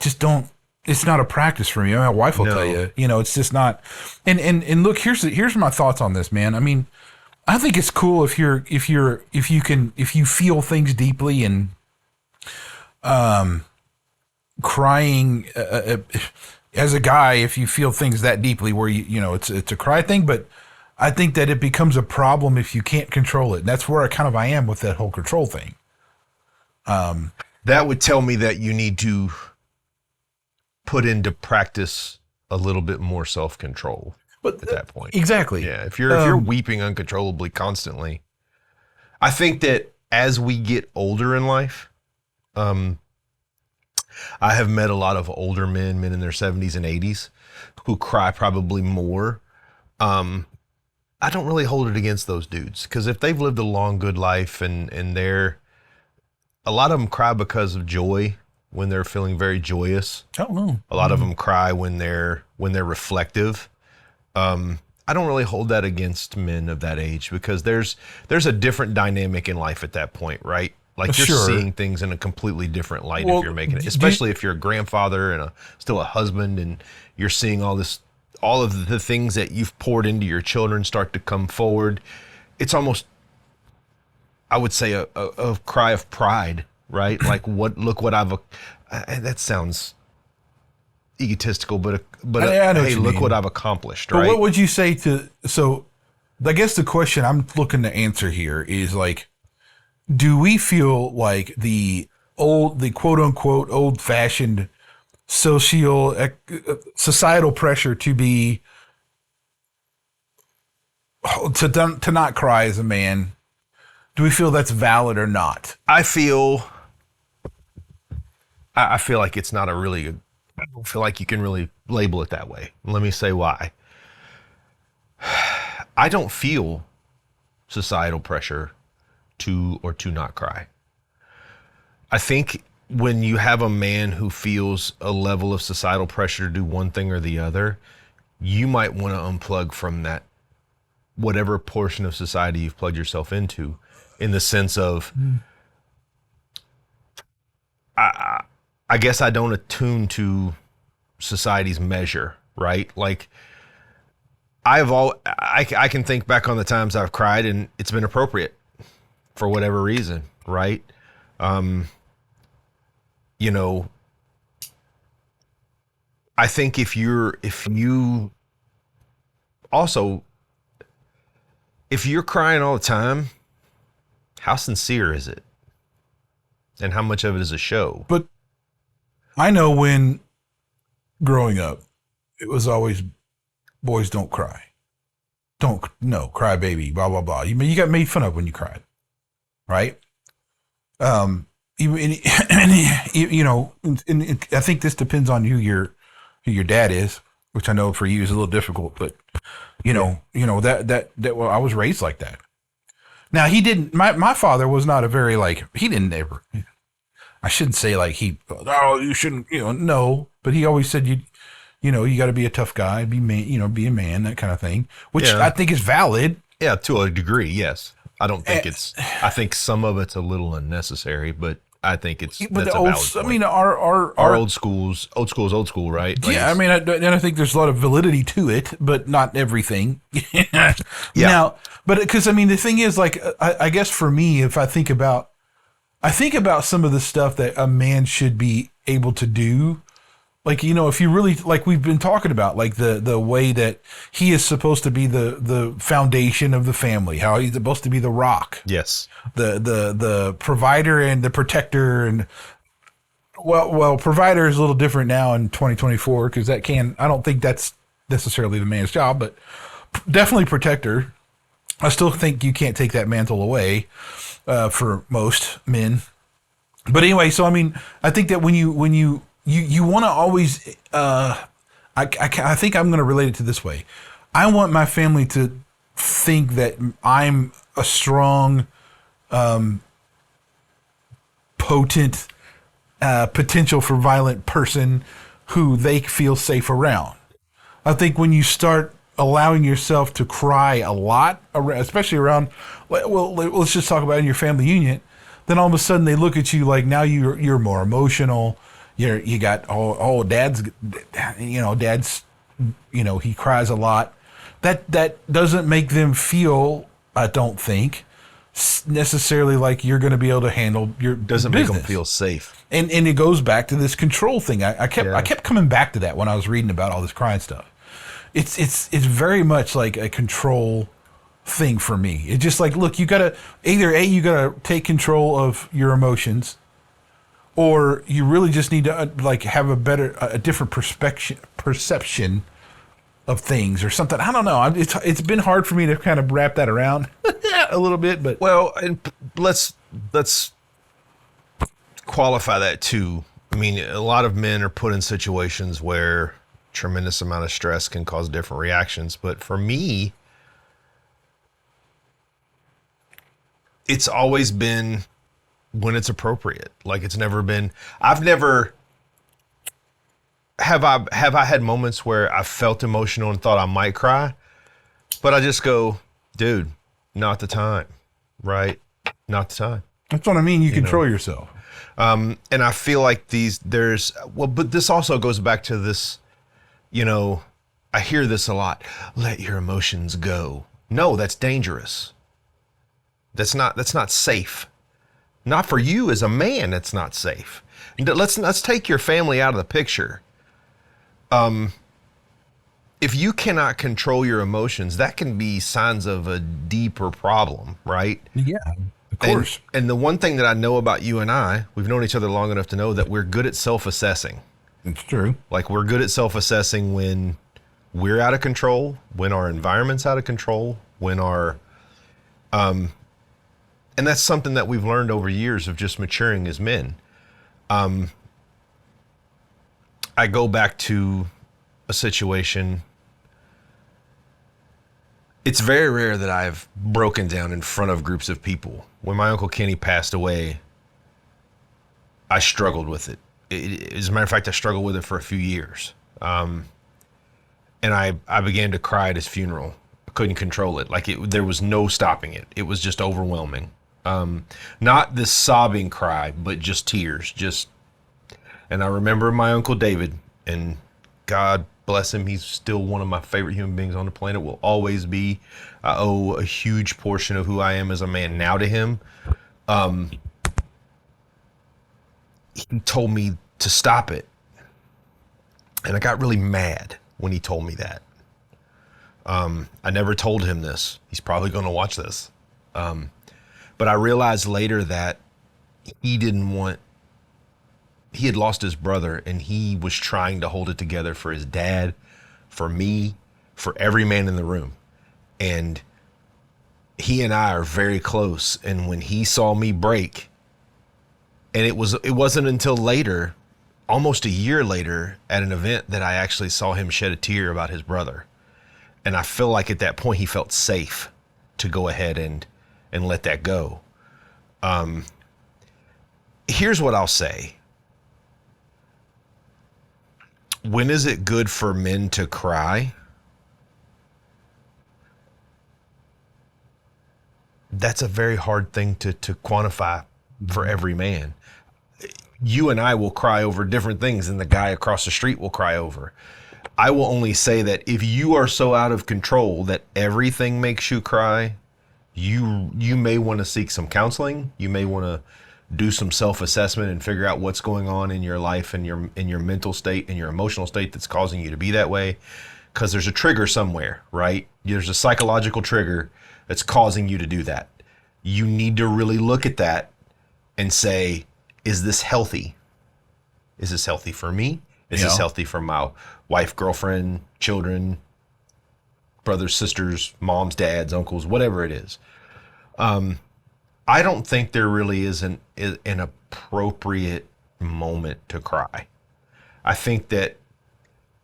just don't, it's not a practice for me. My wife will tell you, you know, it's just not. And look, here's my thoughts on this, man. I mean, I think it's cool if you feel things deeply and, crying, as a guy, if you feel things that deeply where you know, it's a cry thing, but I think that it becomes a problem if you can't control it. And that's where I am with that whole control thing. That would tell me that you need to put into practice a little bit more self-control at that point. Exactly. Yeah. If you're weeping uncontrollably constantly, I think that as we get older in life, I have met a lot of older men in their 70s and 80s, who cry probably more. I don't really hold it against those dudes, because if they've lived a long, good life and a lot of them cry because of joy, when they're feeling very joyous. I don't know. A lot of them cry when they're reflective. I don't really hold that against men of that age, because there's a different dynamic in life at that point, right? Like you're seeing things in a completely different light if you're making it, especially if you're a grandfather and still a husband, and you're seeing all of the things that you've poured into your children start to come forward. It's almost, I would say, a cry of pride, right? Like look what that sounds egotistical, but hey, look what I've accomplished, right? But what would you say so I guess the question I'm looking to answer here is like, do we feel like the quote unquote old fashioned societal pressure to not cry as a man, do we feel that's valid or not? I feel like it's not I don't feel like you can really label it that way. Let me say why. I don't feel societal pressure to not cry. I think when you have a man who feels a level of societal pressure to do one thing or the other, you might want to unplug from that, whatever portion of society you've plugged yourself into, in the sense of, I guess I don't attune to society's measure, right? Like I can think back on the times I've cried and it's been appropriate for whatever reason, right? You know, I think if you're crying all the time, how sincere is it? And how much of it is a show? But I know when growing up, it was always, boys don't cry. Cry baby, blah, blah, blah. You got made fun of when you cried, right? you know, and I think this depends on who your dad is, which I know for you is a little difficult, but well, I was raised like that. Now he didn't. My father was not a very he didn't ever. I shouldn't say you shouldn't. No, but he always said you got to be a tough guy, be man, be a man, that kind of thing, which I think is valid. Yeah, to a degree, yes. I don't think I think some of it's a little unnecessary, but I think that's a valid point. I mean, our old school's old school, right? Yeah, I mean, I think there's a lot of validity to it, but not everything. Yeah. Now, but because I mean, the thing is, I guess for me, if I think about some of the stuff that a man should be able to do. If you really, we've been talking about, the way that he is supposed to be the foundation of the family, how he's supposed to be the rock. Yes. The provider and the protector. And well, provider is a little different now in 2024 because I don't think that's necessarily the man's job, but definitely protector. I still think you can't take that mantle away for most men. But anyway, so I mean, I think that when you want to always, I think I'm going to relate it to this way. I want my family to think that I'm a strong, potent, potential for violent person who they feel safe around. I think when you start allowing yourself to cry a lot, especially around, let's just talk about in your family unit, then all of a sudden they look at you like now you're more emotional. You got dad's he cries a lot. That doesn't make them feel, I don't think, necessarily like you're going to be able to handle your doesn't business. Make them feel safe. And it goes back to this control thing. I kept coming back to that when I was reading about all this crying stuff. It's very much like a control thing for me. It's just look, you gotta take control of your emotions. Or you really just need to have a different perception of things or something. I don't know. It's been hard for me to kind of wrap that around a little bit, but and let's qualify that too. I mean, a lot of men are put in situations where tremendous amount of stress can cause different reactions. But for me, it's always been when it's appropriate. It's never been, have I had moments where I felt emotional and thought I might cry, but I just go, dude, not the time, right? Not the time. That's what I mean. You control yourself. And I feel like but this also goes back to this, I hear this a lot. Let your emotions go. No, that's dangerous. That's not safe. Not for you as a man, it's not safe. Let's take your family out of the picture. If you cannot control your emotions, that can be signs of a deeper problem, right? Yeah, of course. And the one thing that I know about you and we've known each other long enough to know that we're good at self-assessing. It's true. We're good at self-assessing when we're out of control, when our environment's out of control, when our and that's something that we've learned over years of just maturing as men. I go back to a situation. It's very rare that I've broken down in front of groups of people. When my Uncle Kenny passed away, I struggled with it. As a matter of fact, I struggled with it for a few years. And I began to cry at his funeral. I couldn't control it. There was no stopping it. It was just overwhelming. Not this sobbing cry, but just tears. And I remember my Uncle David, and God bless him, he's still one of my favorite human beings on the planet, will always be. I owe a huge portion of who I am as a man now to him. He told me to stop it. And I got really mad when he told me that. I never told him this. He's probably going to watch this. But I realized later that he had lost his brother, and he was trying to hold it together for his dad, for me, for every man in the room. And he and I are very close. And when he saw me break And it wasn't until later, almost a year later, at an event that I actually saw him shed a tear about his brother. And I feel like at that point he felt safe to go ahead and let that go. Here's what I'll say. When is it good for men to cry? That's a very hard thing to quantify for every man. You and I will cry over different things than the guy across the street will cry over. I will only say that if you are so out of control that everything makes you cry, you may want to seek some counseling. You may want to do some self-assessment and figure out what's going on in your life and your mental state and your emotional state that's causing you to be that way. Because there's a trigger somewhere, right? There's a psychological trigger that's causing you to do that. You need to really look at that and say, is this healthy? Is this healthy for me? Is this healthy for my wife, girlfriend, children, brothers, sisters, moms, dads, uncles, whatever it is? I don't think there really is an appropriate moment to cry. I think that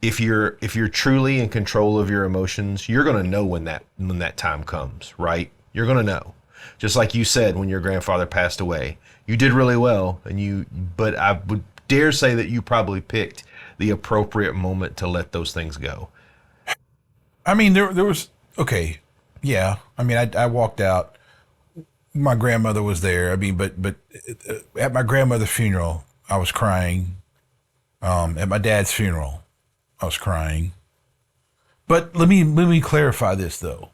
if you're truly in control of your emotions, you're going to know when that time comes, right? You're going to know. Just like you said when your grandfather passed away, you did really well, but I would dare say that you probably picked the appropriate moment to let those things go. I mean, there was, okay, yeah. I mean, I walked out. My grandmother was there. I mean, but at my grandmother's funeral, I was crying. At my dad's funeral, I was crying. But let me clarify this though.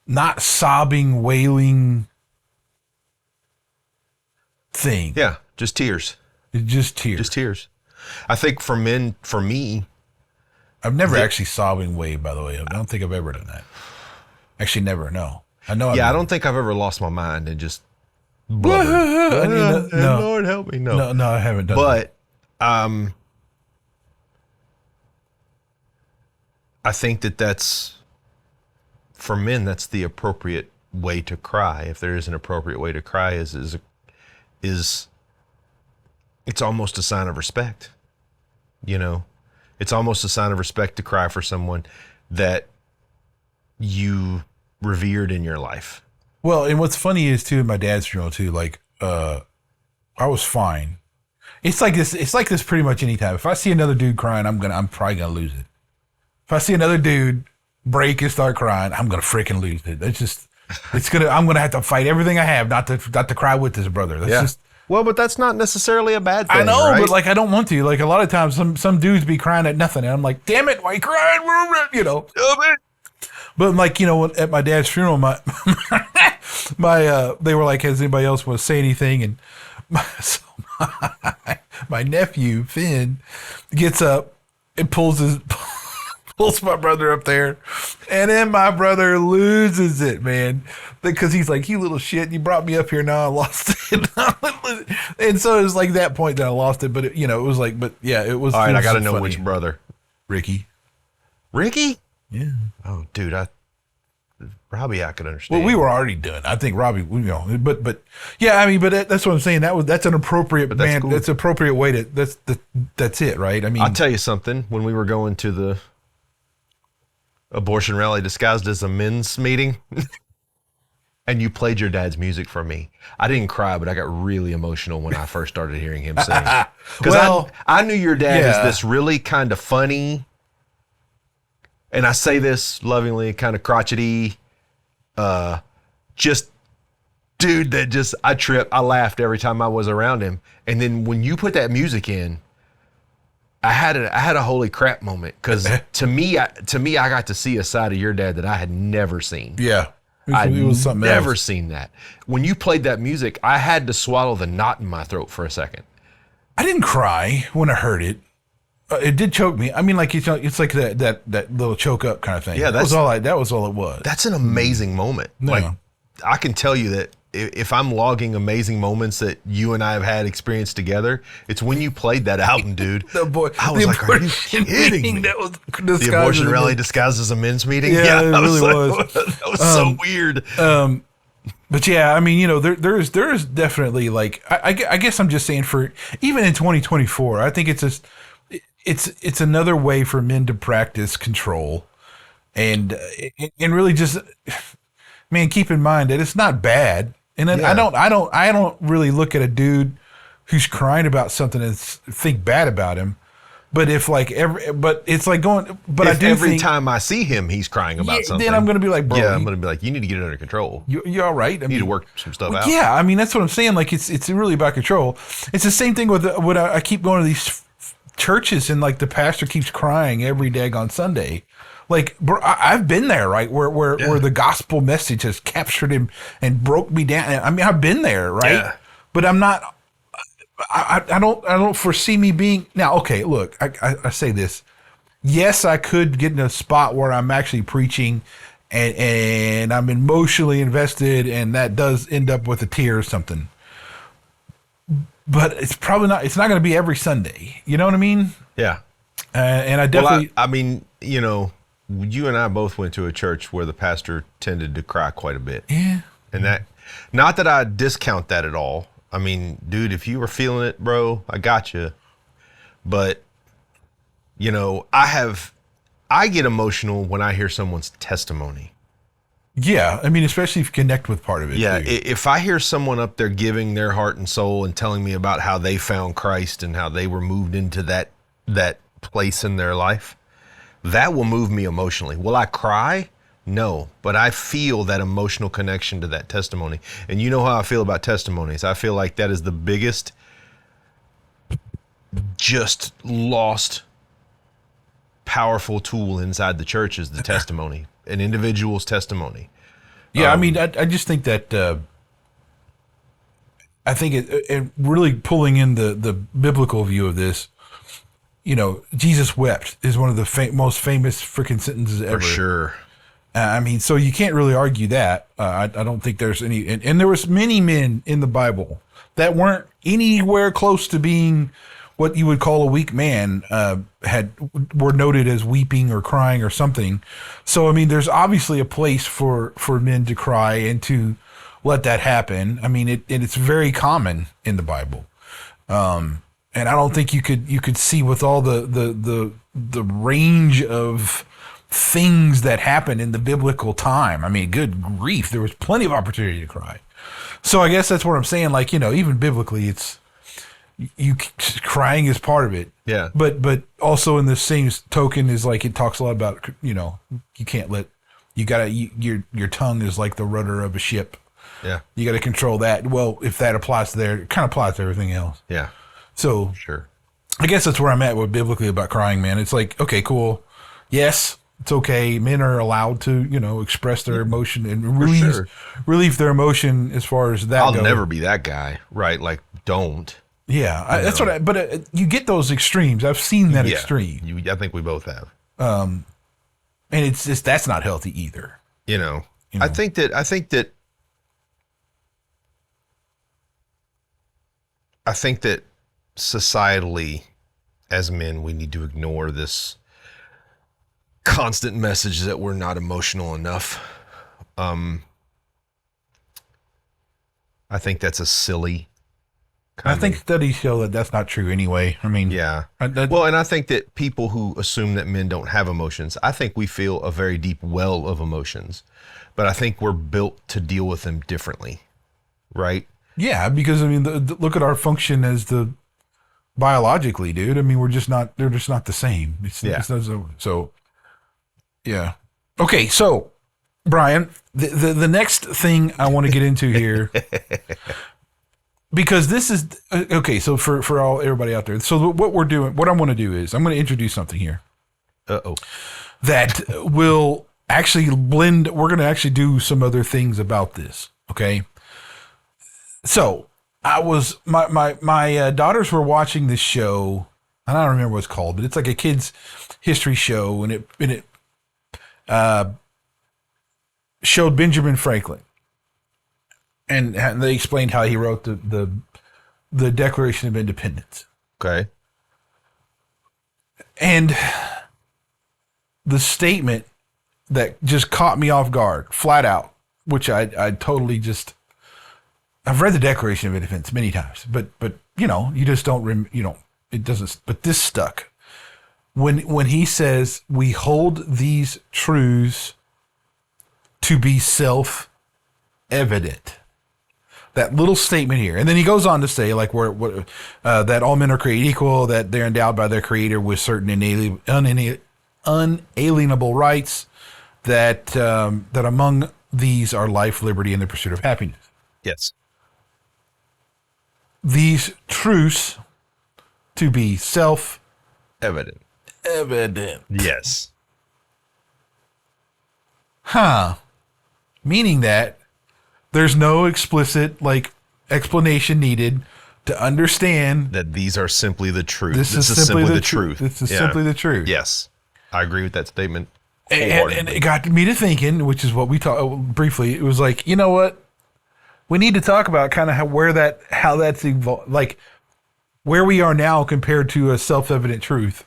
Not sobbing, wailing thing. Yeah, just tears. Just tears. Just tears. I think for men, for me, I've never actually sobbing wailed, by the way. I don't think I've ever done that. Actually, never. No. I know. Yeah, I don't think I've ever lost my mind and just blubbered. No. Lord help me. No, I haven't done that. But I think that's for men. That's the appropriate way to cry. If there is an appropriate way to cry, is it's almost a sign of respect. You know, it's almost a sign of respect to cry for someone that you revered in your life. Well, and what's funny is too, at my dad's funeral too, like, I was fine. It's like this pretty much anytime. If I see another dude crying, I'm probably gonna lose it. If I see another dude break and start crying, I'm gonna freaking lose it. I'm gonna have to fight everything I have not to cry with this brother. That's just. Well, but that's not necessarily a bad thing. I know, right? but like I don't want to. Like a lot of times, some dudes be crying at nothing, and I'm like, damn it, why you crying? You know. But like, you know, at my dad's funeral, my they were like, has anybody else want to say anything? And my nephew Finn gets up and pulls my brother up there, and then my brother loses it, man, because he's like, you little shit, you brought me up here, now I lost it. And so it was like that point that I lost it, but it was like, but yeah, it was. All right, it was I got to know funny. which brother. Ricky. Yeah. Oh, dude, Robbie, I could understand. Well, we were already done. I think Robbie, but yeah, I mean, but that's what I'm saying. That's an appropriate man. Cool. That's an appropriate way to. That's it, right? I mean, I'll tell you something. When we were going to the abortion rally disguised as a men's meeting, and you played your dad's music for me, I didn't cry, but I got really emotional when I first started hearing him sing. Because I knew your dad is this really kind of funny, and I say this lovingly, kind of crotchety, just dude that just, I laughed every time I was around him. And then when you put that music in, I had a holy crap moment, because to me, I got to see a side of your dad that I had never seen. Yeah. I'd never seen that. When you played that music, I had to swallow the knot in my throat for a second. I didn't cry when I heard it. It did choke me. I mean, like it's like that little choke up kind of thing. Yeah, that was all it was. That's an amazing moment. No. Like, I can tell you that if I'm logging amazing moments that you and I have had experience together, it's when you played that album, dude. I was like, are you kidding me? That was the abortion rally disguised as a men's meeting. Yeah, it really was. That was so weird. But yeah, I mean, there is definitely like I guess I'm just saying for even in 2024, I think it's another way for men to practice control and really just, man, keep in mind that it's not bad. And then I don't really look at a dude who's crying about something and think bad about him. But if like it's like going. But if I do every think, time I see him, he's crying about something. Then I'm going to be like, bro. Yeah, I'm going to be like, you need to get it under control. You're all right. You need to work some stuff out. Yeah, I mean that's what I'm saying. Like it's really about control. It's the same thing with when I keep going to these churches and like the pastor keeps crying every day on Sunday. Like, bro, I've been there, right? Where the gospel message has captured him and broke me down. I mean, I've been there, right? Yeah. But I'm not. I don't foresee me being now. Okay, look, I say this. Yes, I could get in a spot where I'm actually preaching, and I'm emotionally invested, and that does end up with a tear or something. But it's probably not. It's not going to be every Sunday. You know what I mean? Yeah. And I definitely. Well, I mean, you and I both went to a church where the pastor tended to cry quite a bit. Yeah. And that, not that I discount that at all. I mean, dude, if you were feeling it, bro, I got you. But, I get emotional when I hear someone's testimony. Yeah. I mean, especially if you connect with part of it. Yeah. Too. If I hear someone up there giving their heart and soul and telling me about how they found Christ and how they were moved into that place in their life, that will move me emotionally. Will I cry? No, but I feel that emotional connection to that testimony. And you know how I feel about testimonies. I feel like that is the biggest just lost powerful tool inside the church is the testimony, an individual's testimony. Yeah, I mean, I just think that I think it really pulling in the biblical view of this, Jesus wept is one of the most famous freaking sentences ever. For sure. I mean, so you can't really argue that. I don't think there's any, and there was many men in the Bible that weren't anywhere close to being what you would call a weak man, were noted as weeping or crying or something. So, I mean, there's obviously a place for men to cry and to let that happen. I mean, it's very common in the Bible. And I don't think you could see with all the range of things that happened in the biblical time. I mean, good grief, there was plenty of opportunity to cry. So I guess that's what I'm saying. Like, even biblically, crying is part of it. Yeah. But also in the same token is like, it talks a lot about, you can't let, your tongue is like the rudder of a ship. Yeah. You got to control that. Well, if that applies to there, it kind of applies to everything else. Yeah. So sure. I guess that's where I'm at with biblically about crying, man. It's like, okay, cool. Yes, it's okay. Men are allowed to, express their emotion and relieve their emotion as far as that I'll goes. never be that guy, right? Like, don't. Yeah, that's what but you get those extremes. I've seen that extreme. I think we both have. And it's just, that's not healthy either. I think that societally, as men, we need to ignore this constant message that we're not emotional enough. I think that's a silly. I think studies show that that's not true anyway. I mean, yeah. And I think that people who assume that men don't have emotions, I think we feel a very deep well of emotions, but I think we're built to deal with them differently, right? Yeah, because I mean, look at our function as biologically, dude. I mean, they're just not the same. So, yeah. Okay, so Brian, the next thing I want to get into here. Because this is okay. So for everybody out there, so what I want to do is I'm going to introduce something here. That will actually blend. We're going to actually do some other things about this. Okay. So my daughters were watching this show. I don't remember what it's called, but it's like a kids history show, and it showed Benjamin Franklin. And they explained how he wrote the Declaration of Independence. Okay. And the statement that just caught me off guard, flat out, which I totally just, I've read the Declaration of Independence many times, but you just don't, it doesn't, but this stuck. When he says, we hold these truths to be self-evident. That little statement here. And then he goes on to say, like, that all men are created equal, that they're endowed by their creator with certain unalienable rights, that among these are life, liberty, and the pursuit of happiness. Yes. These truths to be Evident. evident. Yes. Meaning that there's no explicit explanation needed to understand that these are simply the truth. This is simply the truth. This is simply the truth. Yes. I agree with that statement. And it got me to thinking, which is what we talked briefly. It was like, you know what? We need to talk about kind of how that's evolved, like where we are now compared to a self-evident truth.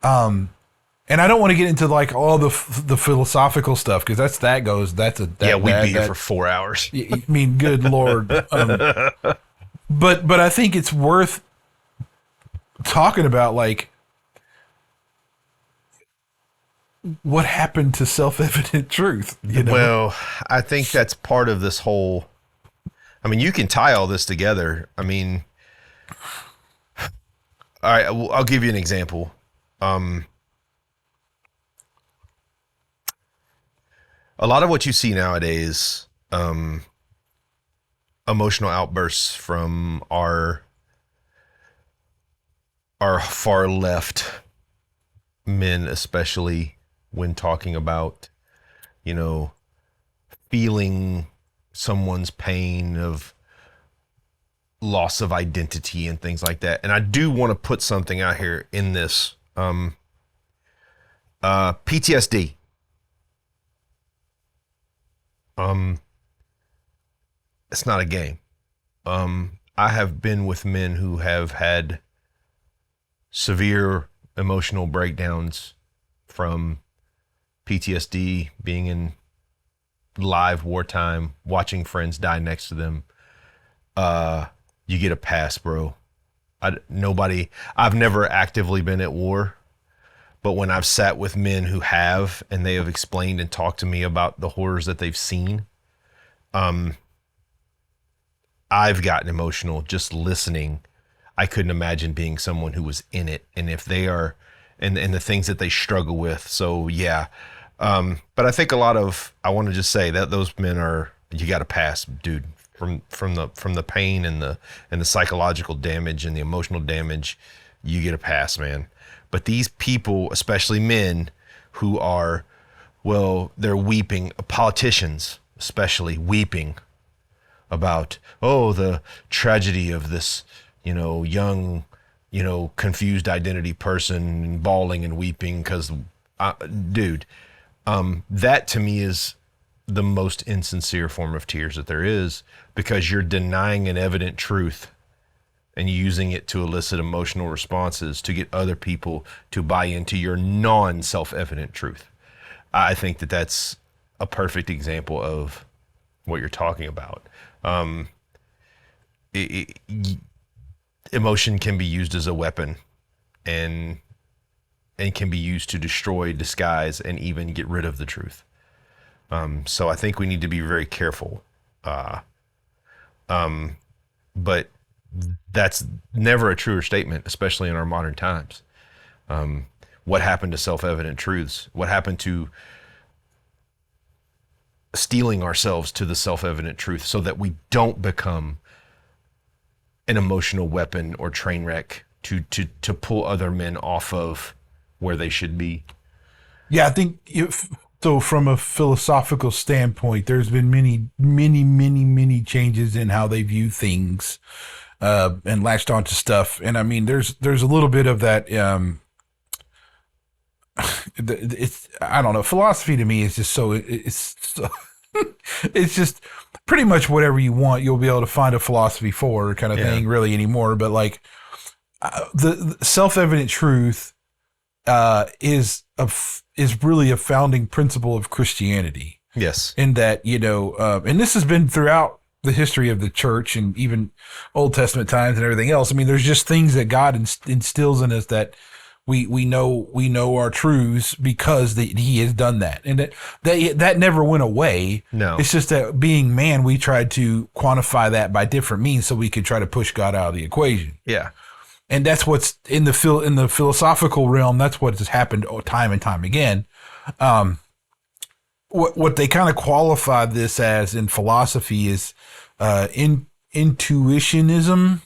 And I don't want to get into like all the philosophical stuff because we'd be here for 4 hours. I mean, good Lord. But I think it's worth talking about like what happened to self-evident truth. Well, I think that's part of this whole. I mean, you can tie all this together. I mean, all right, I'll give you an example. A lot of what you see nowadays, emotional outbursts from our far left men, especially when talking about, feeling someone's pain of loss of identity and things like that. And I do want to put something out here in this, PTSD. It's not a game. I have been with men who have had severe emotional breakdowns from PTSD, being in live wartime, watching friends die next to them. You get a pass, bro. I've never actively been at war, but when I've sat with men who have, and they have explained and talked to me about the horrors that they've seen, I've gotten emotional just listening. I couldn't imagine being someone who was in it, and if they are, and the things that they struggle with. So yeah, but I think I want to just say that those men you got to pass, dude, from the pain and the psychological damage and the emotional damage. You get a pass, man. But these people, especially men who are, they're weeping, politicians especially weeping about, the tragedy of this, young, confused identity person bawling and weeping because, dude, that to me is the most insincere form of tears that there is, because you're denying an evident truth and using it to elicit emotional responses to get other people to buy into your non-self-evident truth. I think that that's a perfect example of what you're talking about. Emotion can be used as a weapon and can be used to destroy, disguise, and even get rid of the truth. So I think we need to be very careful. But that's never a truer statement, especially in our modern times. What happened to self-evident truths? What happened to steeling ourselves to the self-evident truth so that we don't become an emotional weapon or train wreck to pull other men off of where they should be? Yeah, I think so. From a philosophical standpoint, there's been many changes in how they view things, and latched onto stuff. And I mean, there's a little bit of that. It's, I don't know. Philosophy to me is just it's just pretty much whatever you want, you'll be able to find a philosophy for kind of thing, really, anymore. But like the self-evident truth is really a founding principle of Christianity. Yes. In that, and this has been throughout the history of the church and even Old Testament times and everything else. I mean, there's just things that God instills in us that we know are truths because he has done that. And that never went away. No. It's just that being man, we tried to quantify that by different means so we could try to push God out of the equation. Yeah. And that's what's in the philosophical realm. That's what has happened time and time again. What they kind of qualify this as in philosophy is intuitionism.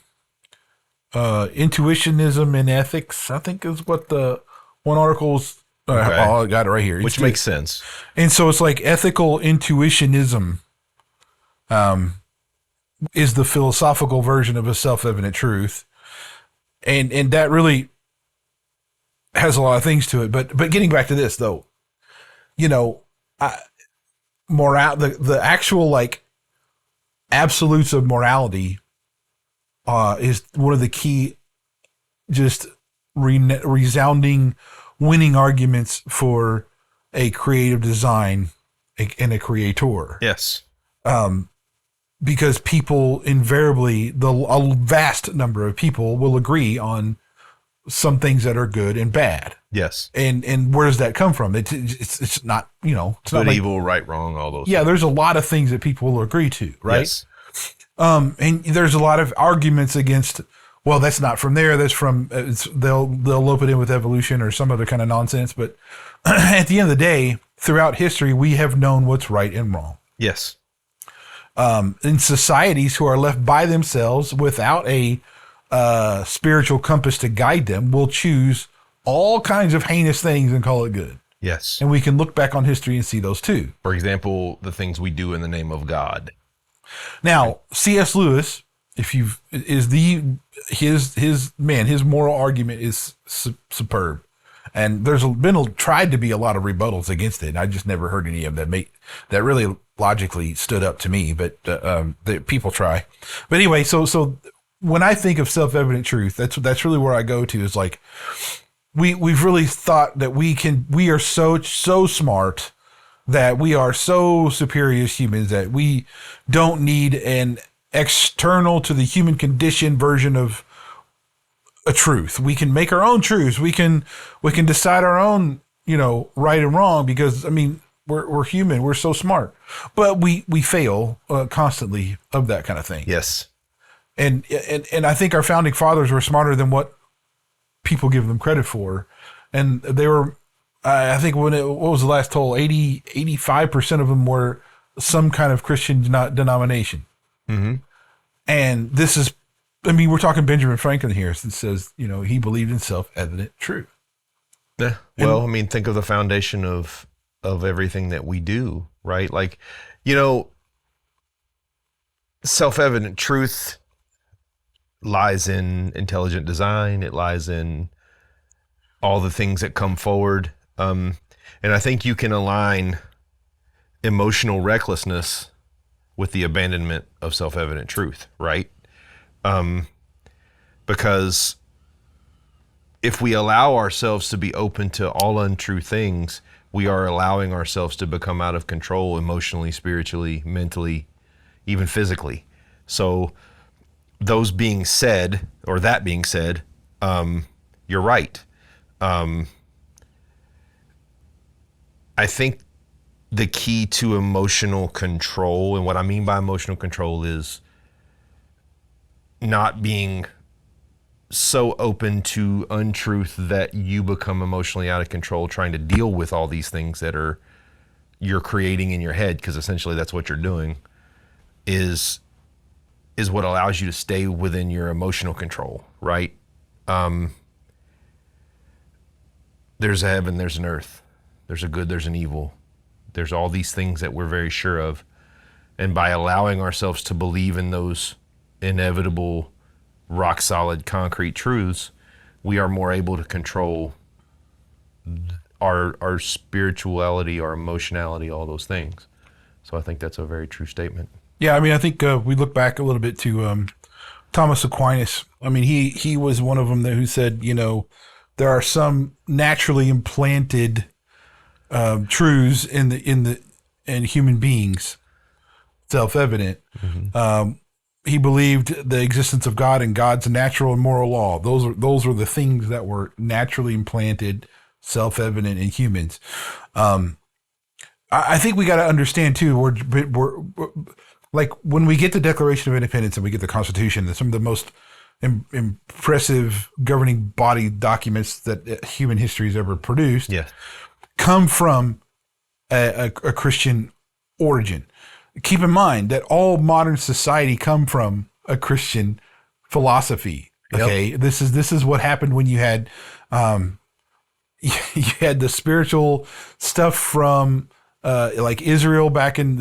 Intuitionism in ethics, I think, is what the one article's. Oh, I got it right here. Which makes sense. And so it's like ethical intuitionism is the philosophical version of a self-evident truth. And that really has a lot of things to it. But getting back to this, though, the actual like absolutes of morality is one of the key, just resounding winning arguments for a creative design and a creator. Yes. Because people invariably, a vast number of people will agree on some things that are good and bad. Yes. And where does that come from? It's not, it's good, not evil, right, wrong, all those. Yeah, there's a lot of things that people will agree to, right? Yes. And there's a lot of arguments against, well, that's not from there. That's from, they'll loop it in with evolution or some other kind of nonsense. But at the end of the day, throughout history, we have known what's right and wrong. Yes. In societies who are left by themselves without a spiritual compass to guide them, will choose all kinds of heinous things and call it good. Yes. And we can look back on history and see those too. For example, the things we do in the name of God. Now, C.S. Lewis, his moral argument is superb. And there's tried to be a lot of rebuttals against it. I just never heard any of that that really logically stood up to me, but the people try. But anyway, so when I think of self-evident truth, that's really where I go to, is like, we've really thought that we are so smart, that we are so superior as humans, that we don't need an external to the human condition version of a truth. We can make our own truths. We can decide our own, right and wrong, because, I mean, we're human. We're so smart, but we fail constantly of that kind of thing. Yes. And I think our founding fathers were smarter than what people give them credit for. And they were, I think what was the last toll? 85% of them were some kind of Christian denomination. Mm-hmm. And this is, I mean, we're talking Benjamin Franklin here. It says, he believed in self-evident truth. Yeah. Well, I mean, think of the foundation of everything that we do, right? Like, self-evident truth lies in intelligent design. It lies in all the things that come forward. And I think you can align emotional recklessness with the abandonment of self-evident truth, right? Because if we allow ourselves to be open to all untrue things, we are allowing ourselves to become out of control emotionally, spiritually, mentally, even physically. So that being said, you're right. I think the key to emotional control, and what I mean by emotional control, is not being so open to untruth that you become emotionally out of control trying to deal with all these things that you're creating in your head, because essentially that's what you're doing, is what allows you to stay within your emotional control, right? There's a heaven, there's an earth, there's a good, there's an evil. There's all these things that we're very sure of. And by allowing ourselves to believe in those inevitable, rock solid, concrete truths, we are more able to control our spirituality, our emotionality, all those things. So I think that's a very true statement. Yeah, I mean, I think we look back a little bit to Thomas Aquinas. I mean, he was one of them who said, there are some naturally implanted truths in and human beings self-evident. He believed the existence of God and God's natural and moral law. Those are the things that were naturally implanted, self-evident in humans. I think we got to understand too. We're like when we get the Declaration of Independence and we get the Constitution, and some of the most impressive governing body documents that human history has ever produced, come from a Christian origin. Keep in mind that all modern society come from a Christian philosophy. Okay, this is what happened when you had you had the spiritual stuff from like Israel back and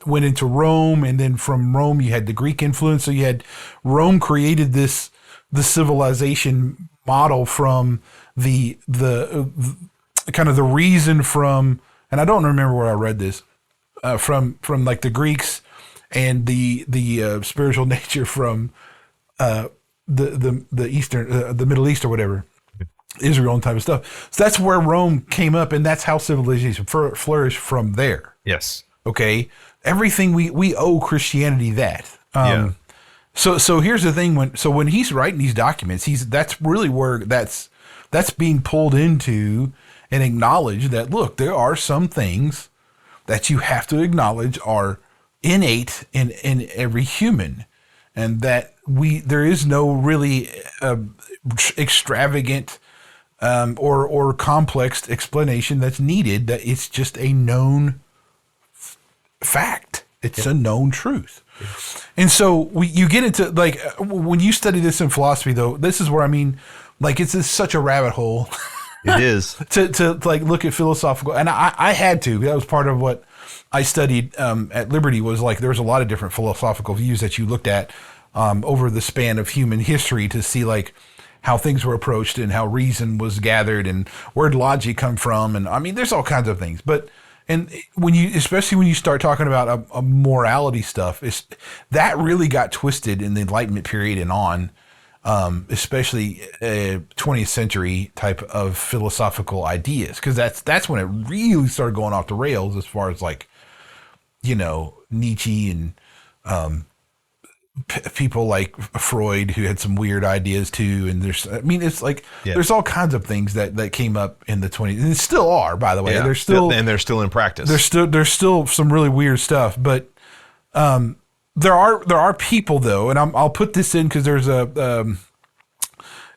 went into Rome, and then from Rome you had the Greek influence. So you had Rome created the civilization model from the kind of the reason from, and I don't remember where I read this, from like the Greeks, and the spiritual nature from the Eastern, the Middle East or whatever, Israel and type of stuff. So that's where Rome came up, and that's how civilization flourished from there. Yes. Okay. Everything we owe Christianity that. So here's the thing: when he's writing these documents, that's really where that's being pulled into and acknowledged that, look, there are some things that you have to acknowledge are innate in every human, and that there is no really extravagant or complex explanation that's needed. That it's just a known fact. It's a known truth. And so you get into, like, when you study this in philosophy, though, this is where, I mean, like, it's such a rabbit hole. It is. to like look at philosophical, and I had to. That was part of what I studied at Liberty, was like there was a lot of different philosophical views that you looked at over the span of human history to see like how things were approached and how reason was gathered and where did logic come from, and I mean there's all kinds of things. But especially when you start talking about a morality stuff, that really got twisted in the Enlightenment period and on. Especially 20th century type of philosophical ideas, because that's when it really started going off the rails as far as, like, you know, Nietzsche and people like Freud, who had some weird ideas too. And it's like there's all kinds of things that came up in the 20s, and still are, by the way. Yeah. They're still in practice. There's still some really weird stuff, but there are people, though, and I'll put this in because there's a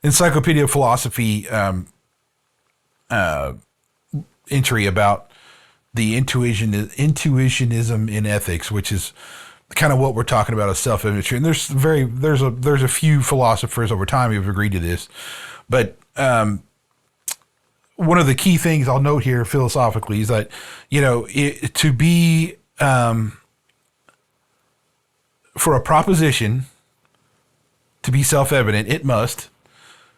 Encyclopedia of Philosophy entry about the intuitionism in ethics, which is kind of what we're talking about as self-evident. And there's a few philosophers over time who have agreed to this, but one of the key things I'll note here philosophically is that, you know, to be for a proposition to be self-evident, it must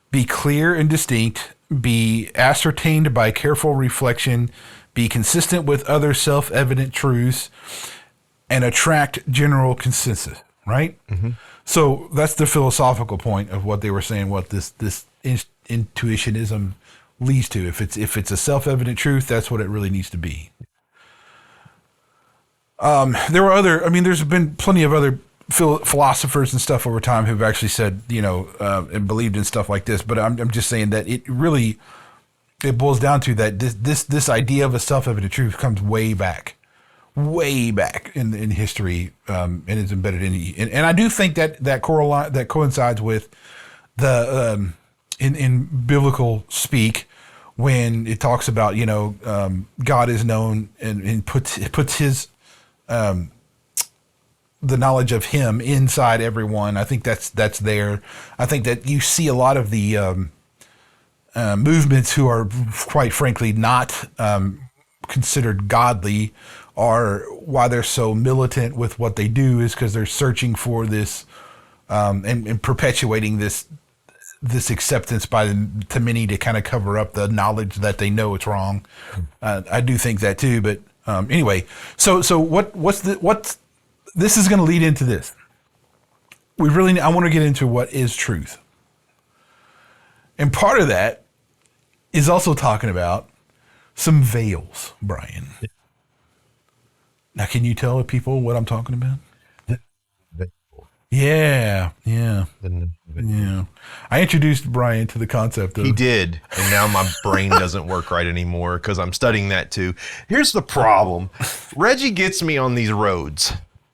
be clear and distinct, be ascertained by careful reflection, be consistent with other self-evident truths, and attract general consensus, right? Mm-hmm. So that's the philosophical point of what they were saying, what this intuitionism leads to. If it's a self-evident truth, that's what it really needs to be. There's been plenty of other philosophers and stuff over time who've actually said, you know, and believed in stuff like this. But I'm just saying that it boils down to that this idea of a self-evident truth comes way back in history, and is embedded and I do think that coincides with the in biblical speak, when it talks about, you know, God is known and puts his the knowledge of him inside everyone. I think that's there. I think that you see a lot of the movements who are, quite frankly, not considered godly, are why they're so militant with what they do, is because they're searching for this and perpetuating this acceptance to many to kind of cover up the knowledge that they know it's wrong. I do think that too, but anyway, so what's this is going to lead into this. I want to get into what is truth. And part of that is also talking about some veils, Brian. Now, can you tell people what I'm talking about? Yeah. I introduced Brian to the concept of. He did, and now my brain doesn't work right anymore because I'm studying that too. Here's the problem. Reggie gets me on these roads,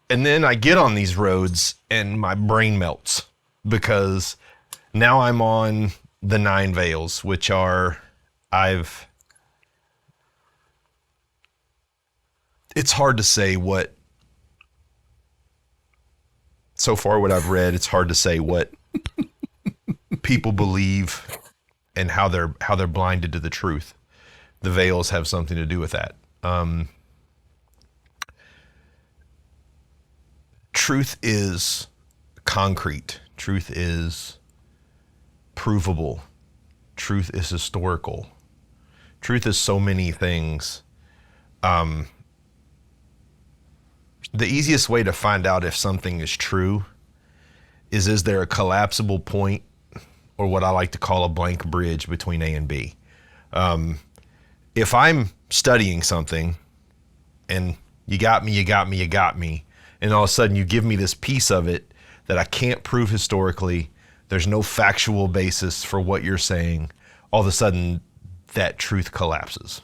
and then I get on these roads, and my brain melts because now I'm on the 9 veils, which are, it's hard to say what, so far what I've read, it's hard to say what people believe and how they're blinded to the truth. The veils have something to do with that. Truth is concrete. Truth is provable. Truth is historical. Truth is so many things. The easiest way to find out if something is true is there a collapsible point, or what I like to call a blank bridge between A and B. If I'm studying something and you got me, and all of a sudden you give me this piece of it that I can't prove historically, there's no factual basis for what you're saying, all of a sudden that truth collapses.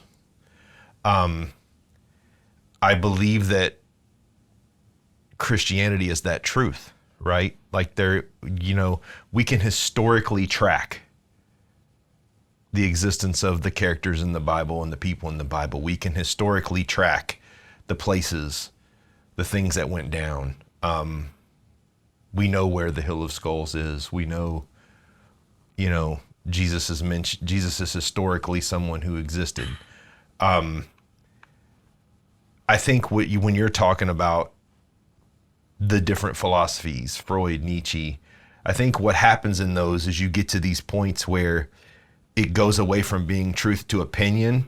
I believe that Christianity is that truth, right? Like we can historically track the existence of the characters in the Bible and the people in the Bible. We can historically track the places, the things that went down. We know where the Hill of Skulls is. We know, Jesus is mentioned. Jesus is historically someone who existed. I think when you're talking about the different philosophies, Freud, Nietzsche, I think what happens in those is you get to these points where it goes away from being truth to opinion,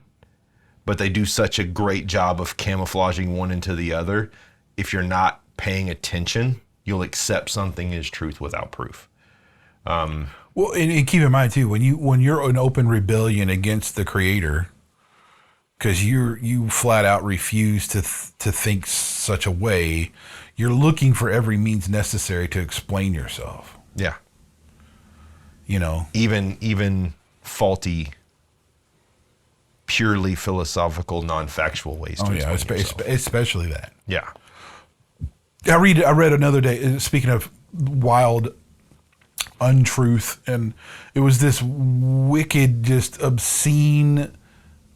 but they do such a great job of camouflaging one into the other. If you're not paying attention, you'll accept something as truth without proof. Well, and keep in mind too, when you're in open rebellion against the Creator, because you flat out refuse to think such a way, you're looking for every means necessary to explain yourself. Yeah. Even faulty, purely philosophical, non-factual ways to explain yourself. Especially that. Yeah. I read another day, speaking of wild untruth, and it was this wicked, just obscene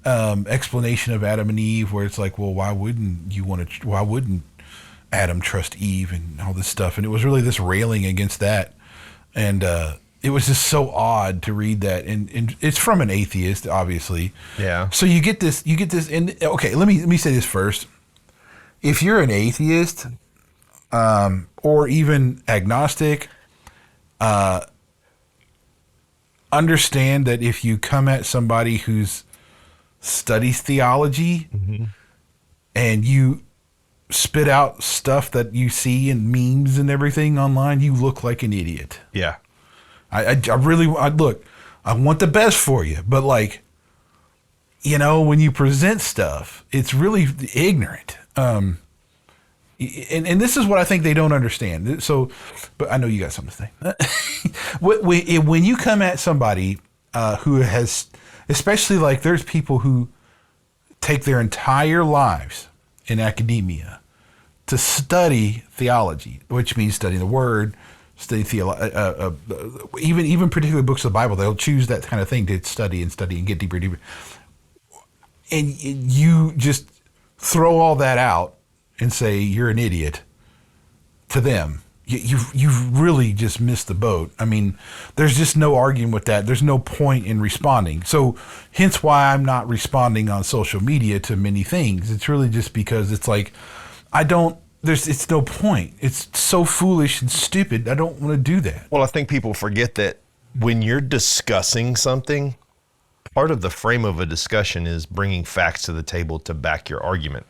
explanation of Adam and Eve, where it's like, well, why wouldn't Adam trust Eve and all this stuff? And it was really this railing against that, and it was just so odd to read that, and it's from an atheist, obviously. Yeah. So you get this, and okay, let me say this first. If you're an atheist, or even agnostic, understand that if you come at somebody who's studies theology, mm-hmm. and you spit out stuff that you see in memes and everything online, you look like an idiot. Yeah. I want the best for you, but when you present stuff, it's really ignorant. And this is what I think they don't understand. So, but I know you got something to say. When you come at somebody who has, especially there's people who take their entire lives in academia to study theology, which means studying the Word, study even particular books of the Bible. They'll choose that kind of thing to study and get deeper and deeper. And you just throw all that out and say you're an idiot to them. You've really just missed the boat. I mean, there's just no arguing with that. There's no point in responding. So hence why I'm not responding on social media to many things. It's really just because it's it's no point. It's so foolish and stupid. I don't want to do that. Well, I think people forget that when you're discussing something, part of the frame of a discussion is bringing facts to the table to back your argument.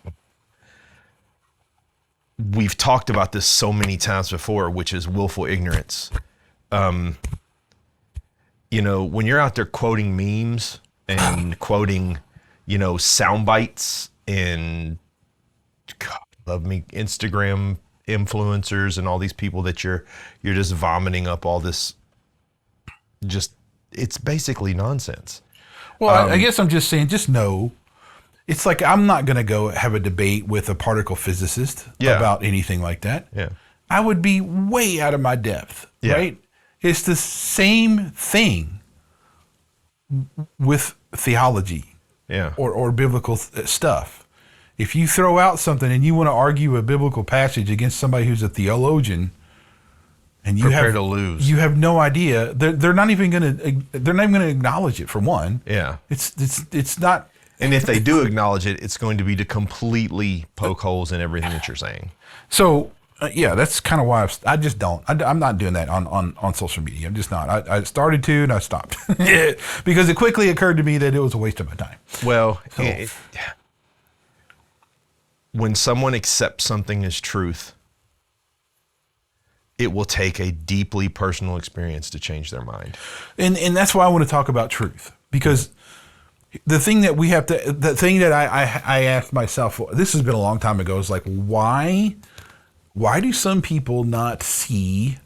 We've talked about this so many times before, which is willful ignorance. When you're out there quoting memes and quoting, sound bites and love me Instagram influencers and all these people that you're just vomiting up all this, just, it's basically nonsense. Well, I guess I'm just saying, just know, it's like I'm not going to go have a debate with a particle physicist about anything like that. Yeah. I would be way out of my depth, right? It's the same thing with theology or biblical stuff. If you throw out something and you want to argue a biblical passage against somebody who's a theologian, and you prepare to lose, you have no idea. They're not even going to acknowledge it, for one. Yeah. It's not. And if they do acknowledge it, it's going to be to completely poke holes in everything that you're saying. So, that's kind of why I just don't. I'm not doing that on social media. I'm just not. I started to, and I stopped. Because it quickly occurred to me that it was a waste of my time. Well, when someone accepts something as truth, it will take a deeply personal experience to change their mind. And that's why I want to talk about truth. Because the thing that I asked myself, this has been a long time ago, is like, why do some people not see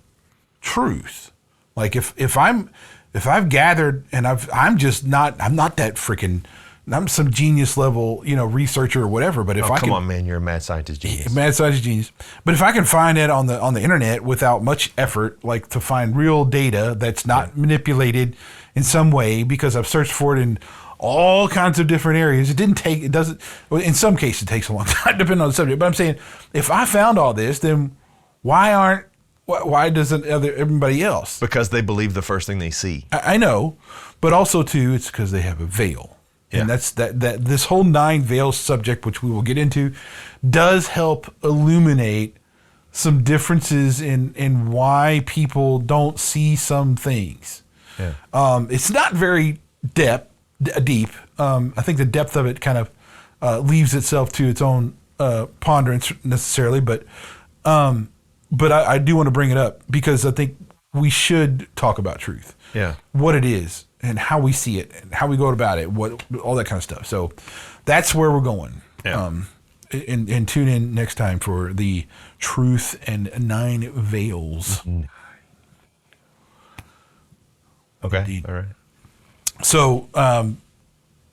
truth? Like if I've gathered and I'm not that freaking, I'm some genius level, researcher or whatever. But if come on, man, you're a mad scientist genius. Mad scientist genius. But if I can find it on the internet without much effort, like to find real data that's not manipulated in some way, because I've searched for it in all kinds of different areas. In some cases it takes a long time, depending on the subject. But I'm saying, if I found all this, then why doesn't everybody else? Because they believe the first thing they see. I know, but also too, it's because they have a veil. Yeah. And that's that this whole 9 veils subject, which we will get into, does help illuminate some differences in why people don't see some things. Yeah. It's not very deep. I think the depth of it kind of leaves itself to its own ponderance necessarily, but I do want to bring it up because I think we should talk about truth. Yeah. What it is and how we see it and how we go about it, all that kind of stuff. So that's where we're going. Yeah. And tune in next time for the Truth and 9 Veils. Okay. Indeed. All right. So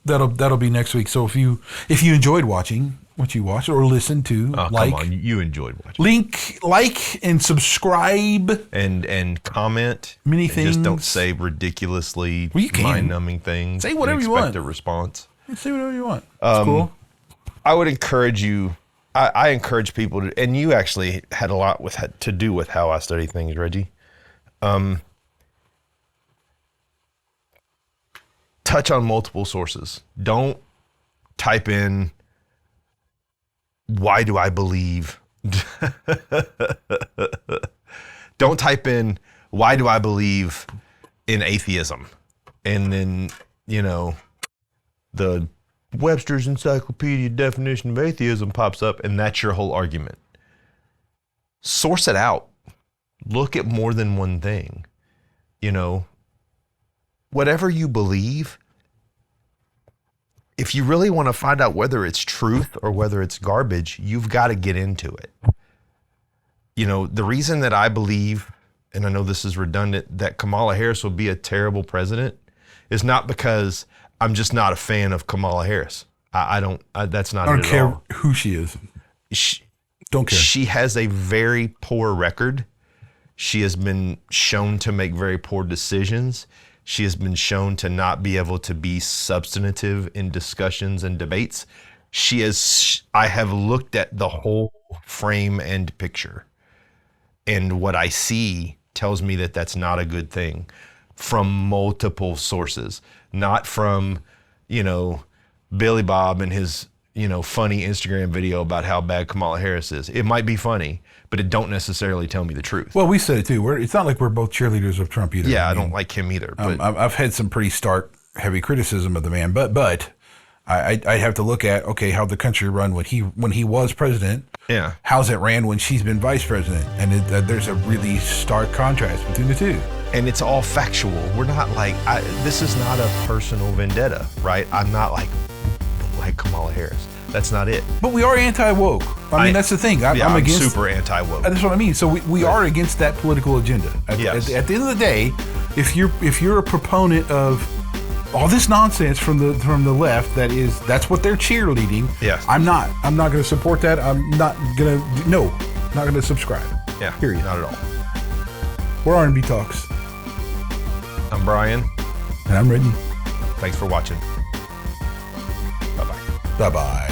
that'll be next week. So if you enjoyed watching what you watched or listened to, come on, you enjoyed watching. Like and subscribe and comment. Many things. Just don't say ridiculously mind-numbing things. Say whatever you want. Expect a response. Say whatever you want. It's cool. I would encourage you. I encourage people to, and you actually had a lot to do with how I study things, Reggie. Touch on multiple sources. Don't type in, why do I believe? Don't type in, why do I believe in atheism? And then, the Webster's Encyclopedia definition of atheism pops up, and that's your whole argument. Source it out. Look at more than one thing. Whatever you believe, if you really want to find out whether it's truth or whether it's garbage, you've got to get into it. The reason that I believe, and I know this is redundant, that Kamala Harris will be a terrible president is not because I'm just not a fan of Kamala Harris. That's not it at all. I don't care who she is. Don't care. She has a very poor record. She has been shown to make very poor decisions. She has been shown to not be able to be substantive in discussions and debates. I have looked at the whole frame and picture, and what I see tells me that that's not a good thing from multiple sources, not from, Billy Bob and his, funny Instagram video about how bad Kamala Harris is. It might be funny, but it don't necessarily tell me the truth. Well, we said it too. It's not like we're both cheerleaders of Trump either. Yeah, I don't like him either. But I've had some pretty stark, heavy criticism of the man. But I have to look at, how the country run when he was president. Yeah. How's it ran when she's been vice president? And there's a really stark contrast between the two. And it's all factual. We're not like, this is not a personal vendetta, right? I'm not like, like Kamala Harris. That's not it. But we are anti-woke. I mean, that's the thing. I'm against. Super anti-woke. That's what I mean. So we are against that political agenda. At the end of the day, if you're a proponent of all this nonsense from the left, that's what they're cheerleading. Yes. I'm not going to support that. I'm not going to subscribe. Yeah. Period. Not at all. We're R&B Talks. I'm Brian. And I'm Redden. Thanks for watching. Bye-bye. Bye-bye.